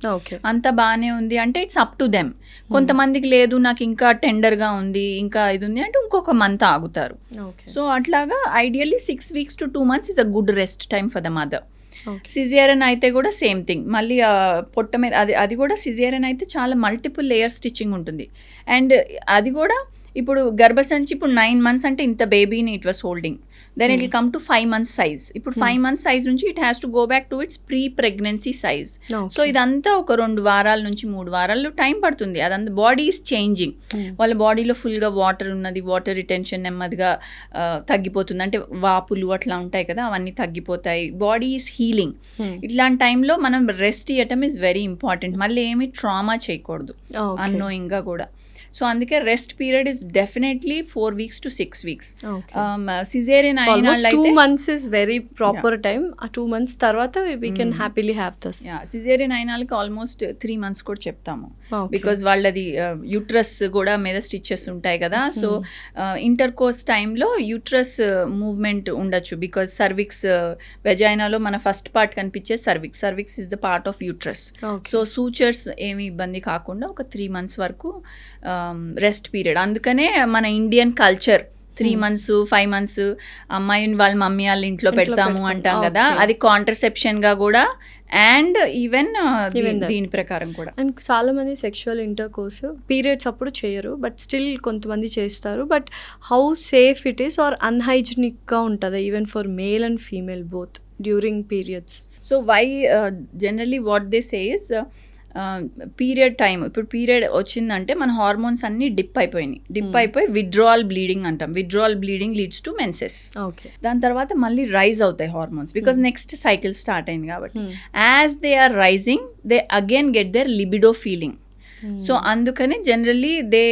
అంత బాగానే ఉంది అంటే ఇట్స్ అప్ టు దెమ్. కొంతమందికి లేదు, నాకు ఇంకా టెండర్గా ఉంది, ఇంకా ఇది ఉంది అంటే ఇంకొక మంత్ ఆగుతారు. సో అట్లాగా ideally 6 weeks to 2 months is a good rest time for the mother. Okay. Caesarean అయితే కూడా సేమ్ థింగ్, మళ్ళీ పొట్ట మీద అది కూడా సిజేరియన్ అయితే చాలా మల్టిపుల్ లేయర్ స్టిచ్చింగ్ ఉంటుంది. అండ్ అది కూడా ఇప్పుడు గర్భసంచి ఇప్పుడు 9 months అంటే ఇంత బేబీని it was holding, then it will come to 5 months size. ఇప్పుడు 5 months సైజ్ నుంచి it has to go back to its pre pregnancy size. So ఇదంతా ఒక 2 వారాల నుంచి 3 వారాలు టైం పడుతుంది. అదంతా బాడీ ఈజ్ చేంజింగ్, వాళ్ళ బాడీలో ఫుల్గా వాటర్ ఉన్నది, వాటర్ రిటెన్షన్ నెమ్మదిగా తగ్గిపోతుంది, అంటే వాపులు అట్లా ఉంటాయి కదా అవన్నీ తగ్గిపోతాయి, బాడీ ఈజ్ హీలింగ్. ఇట్లాంటి టైంలో మనం రెస్ట్ ఇవ్వటం ఈజ్ వెరీ ఇంపార్టెంట్. మళ్ళీ ఏమి ట్రామా చేయకూడదు అన్నోయింగ్గా కూడా. సో అందుకే rest period is definitely 4 weeks to 6 weeks. Caesarean అయిన 2 months is very proper time. ఆ 2 months తర్వాత we can happily have this. Caesarean అయిన వాళ్ళకి ఆల్మోస్ట్ 3 months కూడా చెప్తాము, బికాజ్ వాళ్ళది యూట్రస్ కూడా మీద స్టిచెస్ ఉంటాయి కదా. సో ఇంటర్ కోర్స్ టైంలో యూట్రస్ మూవ్మెంట్ ఉండొచ్చు, బికాజ్ సర్విక్స్ వెజైనాలో మన ఫస్ట్ పార్ట్ కనిపించే cervix is the part of uterus. So sutures ఏమి ఇబ్బంది కాకుండా ఒక 3 months వరకు రెస్ట్ పీరియడ్. అందుకనే మన ఇండియన్ కల్చర్ 3 months 5 months అమ్మాయిని వాళ్ళ మమ్మీ వాళ్ళ ఇంట్లో పెడతాము అంటాం కదా, అది కాంట్రసెప్షన్గా కూడా అండ్ ఈవెన్ దీని ప్రకారం కూడా. అండ్ చాలా మంది సెక్షువల్ ఇంటర్ కోర్స్ పీరియడ్స్ అప్పుడు చేయరు, బట్ స్టిల్ కొంతమంది చేస్తారు. But how safe it is or అన్హైజినిక్గా ఉంటుందా even for male and female both during periods? So why generally what they say is period time, ఇప్పుడు పీరియడ్ వచ్చిందంటే మన హార్మోన్స్ అన్నీ డిప్ అయిపోయి విత్డ్రావల్ బ్లీడింగ్ అంటాం. Withdrawal bleeding leads to menses. దాని తర్వాత మళ్ళీ రైజ్ అవుతాయి hormones, because next cycle start అయింది కాబట్టి. As they are rising they again get their libido feeling. So అందుకని generally they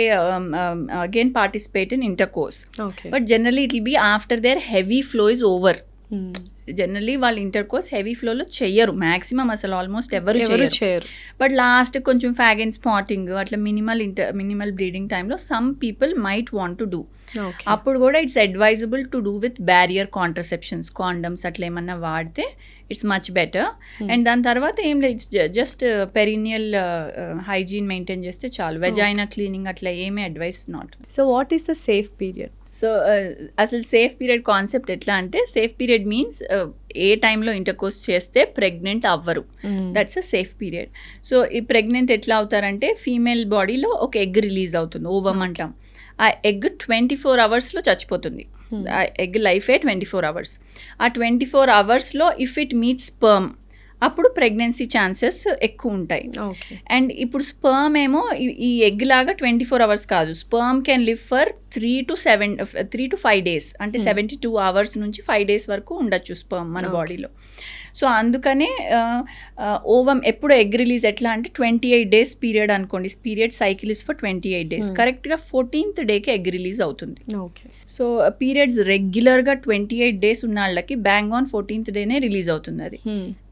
again participate in intercourse, but generally it will be after their heavy flow is over. Generally వాళ్ళు ఇంటర్ కోర్స్ హెవీ ఫ్లోలో చెయ్యరు మ్యాక్సిమం, అసలు ఆల్మోస్ట్ ఎవరు చేయరు. బట్ లాస్ట్ కొంచెం ఫ్యాగ్ అండ్ స్పాటింగ్ అట్లా మినిమల్ బ్లీడింగ్ టైంలో some people might want to do. అప్పుడు కూడా it's advisable to do with barrier contraceptions, condoms అట్లా ఏమన్నా వాడితే ఇట్స్ మచ్ బెటర్. అండ్ దాని తర్వాత ఏం లేదు, it's just perineal hygiene maintain చేస్తే చాలు. వెజైనా క్లీనింగ్ అట్లా ఏమీ advice not. So what is the safe period? So అసలు సేఫ్ పీరియడ్ కాన్సెప్ట్ ఎట్లా అంటే, సేఫ్ పీరియడ్ మీన్స్ ఏ టైంలో ఇంటర్ కోర్స్ చేస్తే ప్రెగ్నెంట్ అవ్వరు, that's a safe period. So ఈ ప్రెగ్నెంట్ ఎట్లా అవుతారంటే, ఫీమేల్ బాడీలో ఒక ఎగ్ రిలీజ్ అవుతుంది, ఓవమ్ అంటాం. ఆ ఎగ్ 24 hours చచ్చిపోతుంది. ఆ ఎగ్ లైఫే 24 hours. ఆ 24 hours if it meets sperm అప్పుడు ప్రెగ్నెన్సీ ఛాన్సెస్ ఎక్కువ ఉంటాయి. అండ్ ఇప్పుడు స్పర్మ్ ఏమో ఈ ఎగ్ లాగా 24 hours కాదు, sperm can live for 3 to 5 days, అంటే 72 hours నుంచి 5 days వరకు ఉండొచ్చు స్పర్మ్ మన బాడీలో. సో అందుకనే ఓవమ్ ఎప్పుడు ఎగ్ రిలీజ్ ఎట్లా అంటే 28 days పీరియడ్ అనుకోండి, period cycle is for 28 days, కరెక్ట్గా 14th డేకి ఎగ్ రిలీజ్ అవుతుంది. సో పీరియడ్స్ రెగ్యులర్గా 28 days ఉన్న వాళ్ళకి బ్యాంగ్ ఆన్ 14th డేనే రిలీజ్ అవుతుంది అది.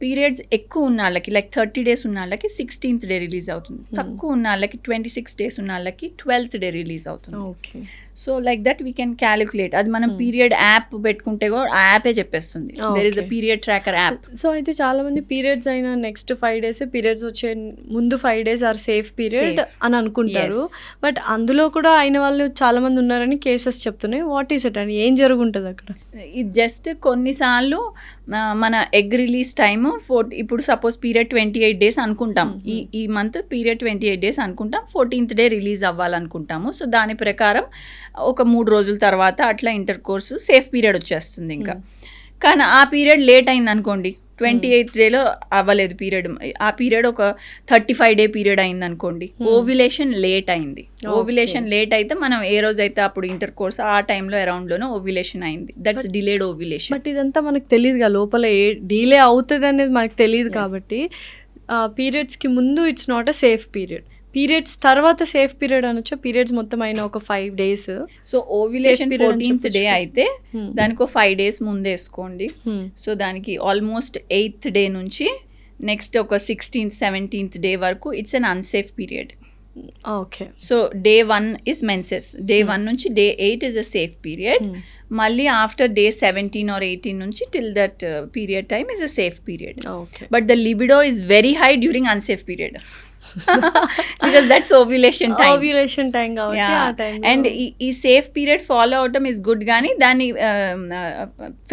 పీరియడ్స్ ఎక్కువ ఉన్న వాళ్ళకి లైక్ 30 days ఉన్న వాళ్ళకి 16th డే రిలీజ్ అవుతుంది. తక్కువ ఉన్న వాళ్ళకి 26 days ఉన్న వాళ్ళకి 12th డే రిలీజ్ అవుతుంది. So like that we can calculate. అది మనం పీరియడ్ యాప్ పెట్టుకుంటే కూడా ఆ యాపే చెప్పేస్తుంది, there is a period tracker app. So అయితే చాలా మంది పీరియడ్స్ అయిన నెక్స్ట్ 5 days, పీరియడ్స్ వచ్చే ముందు 5 days ఆర్ సేఫ్ పీరియడ్ అని అనుకుంటారు. బట్ అందులో కూడా అయిన వాళ్ళు చాలా మంది ఉన్నారని కేసెస్ చెప్తున్నాయి. వాట్ ఈస్ ఇట్ అని, ఏం జరుగుంటుంది అక్కడ? ఇది జస్ట్ కొన్నిసార్లు మన ఎగ్ రిలీజ్ టైమ్ ఇప్పుడు సపోజ్ పీరియడ్ 28 days అనుకుంటాం, ఈ మంత్ పీరియడ్ 28 days అనుకుంటాం, 14th డే రిలీజ్ అవ్వాలనుకుంటాము. సో దాని ప్రకారం ఒక 3 రోజుల తర్వాత అట్లా ఇంటర్ కోర్సు సేఫ్ పీరియడ్ వచ్చేస్తుంది. ఇంకా కానీ ఆ పీరియడ్ లేట్ అయింది అనుకోండి, 28th డేలో అవ్వలేదు పీరియడ్, ఆ పీరియడ్ ఒక 35 day పీరియడ్ అయింది అనుకోండి, ఓవ్యులేషన్ లేట్ అయింది. ఓవ్యులేషన్ లేట్ అయితే మనం ఏ రోజైతే అప్పుడు ఇంటర్ కోర్స్ ఆ టైంలో అరౌండ్లోనే ఓవ్యులేషన్ అయింది, దట్స్ డిలేడ్ ఓవ్యులేషన్. బట్ ఇదంతా మనకు తెలియదు కదా, లోపల ఏ డిలే అవుతుంది అనేది మనకు తెలియదు. కాబట్టి పీరియడ్స్కి ముందు it's not a safe period, periods తర్వాత సేఫ్ పీరియడ్ అనొచ్చా? పీరియడ్స్ మొత్తం అయిన ఒక 5 days. So ovulation 14th day అయితే దానికి ఒక 5 days ముందే వేసుకోండి. సో దానికి ఆల్మోస్ట్ 8th డే నుంచి నెక్స్ట్ ఒక 16th 17th డే వరకు it's an unsafe period. Okay. So day 1 is menses, day 1 నుంచి day 8 is a safe period. మళ్ళీ ఆఫ్టర్ డే 17 or 18 నుంచి till that period time is a safe period. But the libido is very high during unsafe period. Because that's ovulation time. Ovulation time కాబట్టి ఆ టైం. అండ్ ఈ సేఫ్ పీరియడ్ ఫాలో అవటం ఇస్ గుడ్, కానీ దాని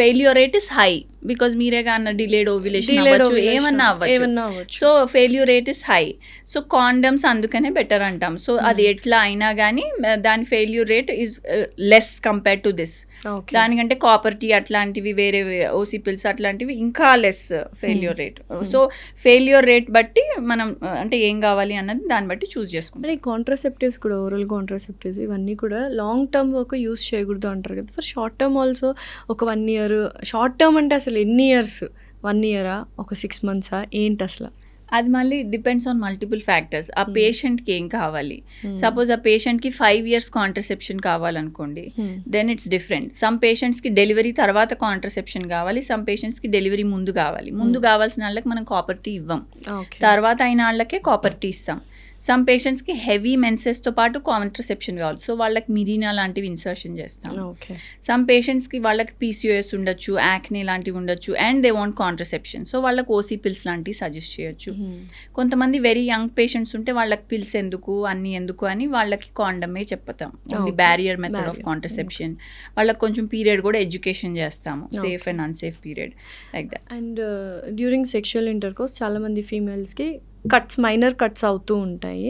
failure rate is high because మీరే కానీ డిలేడ్ ఓవ్యులేషన్ అవ్వచ్చు, ఏమన్నా అవ్వచ్చు. So failure rate is high. So condoms అందుకనే బెటర్ అంటాం. సో అది ఎట్లా అయినా కానీ దాని failure rate is less compare to this. దానికంటే కాపర్ టీ అట్లాంటివి, వేరే ఓసీ పిల్స్ అట్లాంటివి ఇంకా less failure rate. So failure rate బట్టి మనం అంటే ఏం కావాలి అన్నది దాన్ని బట్టి చూస్ చేసుకుంటాం. ఈ కాంట్రాసెప్టివ్స్ కూడా, ఓరల్ కాంట్రాసెప్టివ్స్ ఇవన్నీ కూడా లాంగ్ టర్మ్ వరకు యూస్ చేయకూడదు అంటారు కదా. ఫర్ షార్ట్ టర్మ్ ఆల్సో ఒక 1 year, షార్ట్ టర్మ్ అంటే అసలు ఎన్ని ఇయర్స్? 1 year, ఒక 6 months ఏంటి అసలు? అది మళ్ళీ డిపెండ్స్ ఆన్ మల్టిపుల్ ఫ్యాక్టర్స్. ఆ పేషెంట్కి ఏం కావాలి? సపోజ్ ఆ పేషెంట్కి 5 years కాంట్రసెప్షన్ కావాలనుకోండి, దెన్ ఇట్స్ డిఫరెంట్. సమ్ పేషెంట్స్కి డెలివరీ తర్వాత కాంట్రసెప్షన్ కావాలి, సమ్ పేషెంట్స్కి డెలివరీ ముందు కావాలి. ముందు కావాల్సిన వాళ్ళకి మనం కాపర్ టీ ఇవ్వం, తర్వాత అయిన వాళ్ళకే కాపర్ టీ ఇస్తాం. సమ్ పేషెంట్స్కి హెవీ మెన్సెస్తో పాటు కాంట్రసెప్షన్ కావాలి, సో వాళ్ళకి మిరీనా లాంటివి ఇన్సర్షన్ చేస్తాం. సమ్ పేషెంట్స్కి వాళ్ళకి పీసీఓఎస్ ఉండొచ్చు, యాక్నే లాంటివి ఉండొచ్చు, and they want contraception, so వాళ్ళకి ఓసీ పిల్స్ లాంటివి సజెస్ట్ చేయొచ్చు. కొంతమంది వెరీ యంగ్ పేషెంట్స్ ఉంటే వాళ్ళకి పిల్స్ ఎందుకు అన్ని ఎందుకు అని వాళ్ళకి కాండమే చెప్తాం, only barrier method of contraception. వాళ్ళకి కొంచెం పీరియడ్ కూడా ఎడ్యుకేషన్ చేస్తాము, safe and unsafe period like that. And during sexual intercourse చాలామంది ఫీమేల్స్కి మైనర్ కట్స్ అవుతూ ఉంటాయి.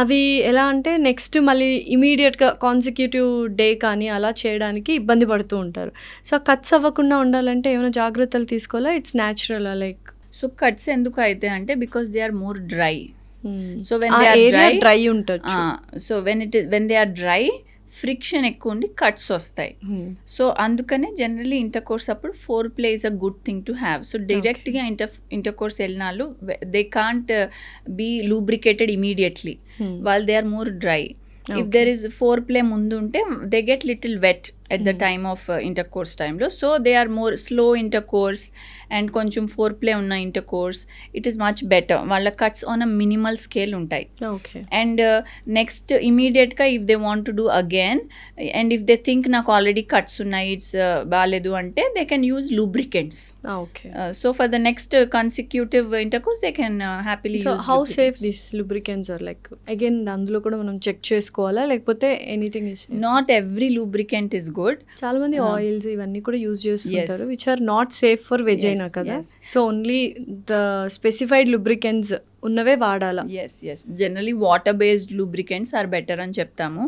అవి ఎలా అంటే నెక్స్ట్ మళ్ళీ ఇమీడియట్గా కాన్సిక్యూటివ్ డే కానీ అలా చేయడానికి ఇబ్బంది పడుతూ ఉంటారు. సో కట్స్ అవ్వకుండా ఉండాలంటే ఏమైనా జాగ్రత్తలు తీసుకోవాలా? It's natural like? So cuts ఎందుకు అయితే అంటే because they are more dry. So when they are dry ఉంటుంది. So when they are dry friction ఎక్కువ ఉండి కట్స్ వస్తాయి. సో అందుకనే జనరలీ ఇంటర్కోర్స్ అప్పుడు foreplay is a good thing to have. So డైరెక్ట్గా ఇంటర్కోర్స్ వెళ్ళినాళ్ళు they can't be lubricated immediately while they are more dry. If there is foreplay ముందు ఉంటే they get little wet at the time of intercourse time lo, so they are more slow intercourse and కొంచెం foreplay ఉన్న intercourse, it is much better. వాళ్ళ cuts on a minimal scale ఉంటాయి. And next immediate గా if they want to do again and if they think నాకు already cuts ఉన్నాయి, it's బాలేదు అంటే they can use lubricants. So for the next consecutive intercourse they can happily use. So how safe these lubricants are? Like again అందులో కూడా మనం చెక్ చేసుకోవాలా లేకపోతే anything is? Not every lubricant is good. చాలా మంది ఆయిల్స్ ఇవన్నీ కూడా యూజ్ చేస్తుంటారు which are not safe for vagina కదా. So only the specified lubricants ఉన్నవే వాడాలా? Yes generally water based lubricants are better అని చెప్తాము.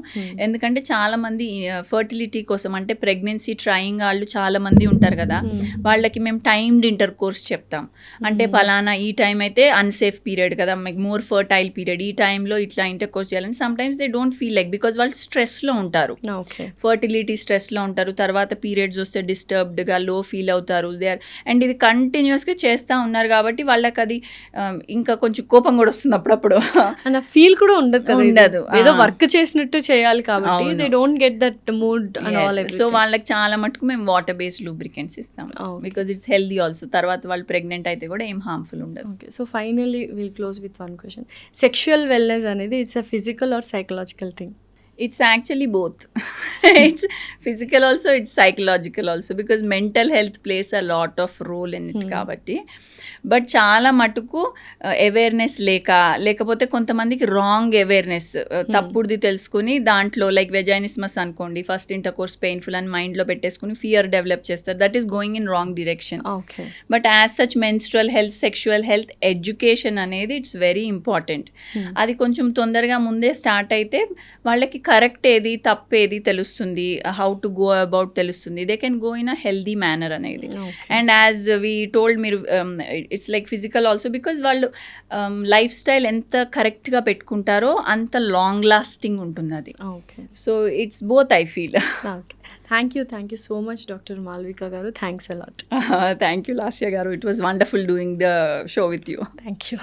ఎందుకంటే చాలా మంది ఫర్టిలిటీ కోసం అంటే ప్రెగ్నెన్సీ ట్రయింగ్ వాళ్ళు చాలా మంది ఉంటారు కదా, వాళ్ళకి మేము టైమ్డ్ ఇంటర్ కోర్స్ చెప్తాం. అంటే పలానా ఈ టైం అయితే అన్సేఫ్ పీరియడ్ కదా, మీకు మోర్ ఫర్టైల్ పీరియడ్, ఈ టైంలో ఇట్లా ఇంటర్ కోర్స్ చేయాలని. Some times they don't feel like because వాళ్ళు స్ట్రెస్లో ఉంటారు, ఫర్టిలిటీ స్ట్రెస్లో ఉంటారు, తర్వాత పీరియడ్స్ వస్తే డిస్టర్బ్డ్గా లో ఫీల్ అవుతారు. దే ఆర్ అండ్ ఇది కంటిన్యూస్గా చేస్తూ ఉన్నారు కాబట్టి వాళ్ళకి అది ఇంకా కొంచెం కోపం కూడా వస్తుంది అప్పుడప్పుడు. అండ్ ఆ ఫీల్ కూడా ఉండదు కదా, ఉండదు, ఏదో వర్క్ చేసినట్టు చేయాలి కాబట్టి they don't get that mood and all. So వాళ్ళకి చాలా మటుకు మేము వాటర్ బేస్డ్ లూబ్రికెంట్స్ ఇస్తాం బికాజ్ ఇట్స్ హెల్దీ ఆల్సో. తర్వాత వాళ్ళు ప్రెగ్నెంట్ అయితే కూడా ఏం హార్మ్ఫుల్ ఉండదు. Okay, so finally will close with one question. Sexual wellness అనేది it's a physical or psychological thing? It's actually both. It's physical also, it's psychological also, because mental health plays a lot of role in it కాబట్టి. బట్ చాలా మటుకు అవేర్నెస్ లేకపోతే కొంతమందికి రాంగ్ అవేర్నెస్, తప్పుడుది తెలుసుకుని దాంట్లో లైక్ వెజైనిస్మస్ అనుకోండి, ఫస్ట్ ఇంటర్ కోర్స్ పెయిన్ఫుల్ అని మైండ్లో పెట్టేసుకుని ఫియర్ డెవలప్ చేస్తారు. That is going in wrong direction. But as such menstrual health, sexual health education అనేది ఇట్స్ వెరీ ఇంపార్టెంట్. అది కొంచెం తొందరగా ముందే స్టార్ట్ అయితే వాళ్ళకి కరెక్ట్ ఏది తప్పేది తెలుస్తుంది, హౌ టు గో అబౌట్ తెలుస్తుంది, they can go in a healthy manner అనేది. అండ్ యాజ్ వీ టోల్డ్ మీరు it's like physical also because వాళ్ళు లైఫ్ స్టైల్ ఎంత కరెక్ట్గా పెట్టుకుంటారో అంత లాంగ్ లాస్టింగ్ ఉంటుంది అది. So it's both I feel. Thank you so much doctor Malvika గారు. Thanks a lot. Thank you Lasya గారు. It was wonderful doing the show with you. Thank you.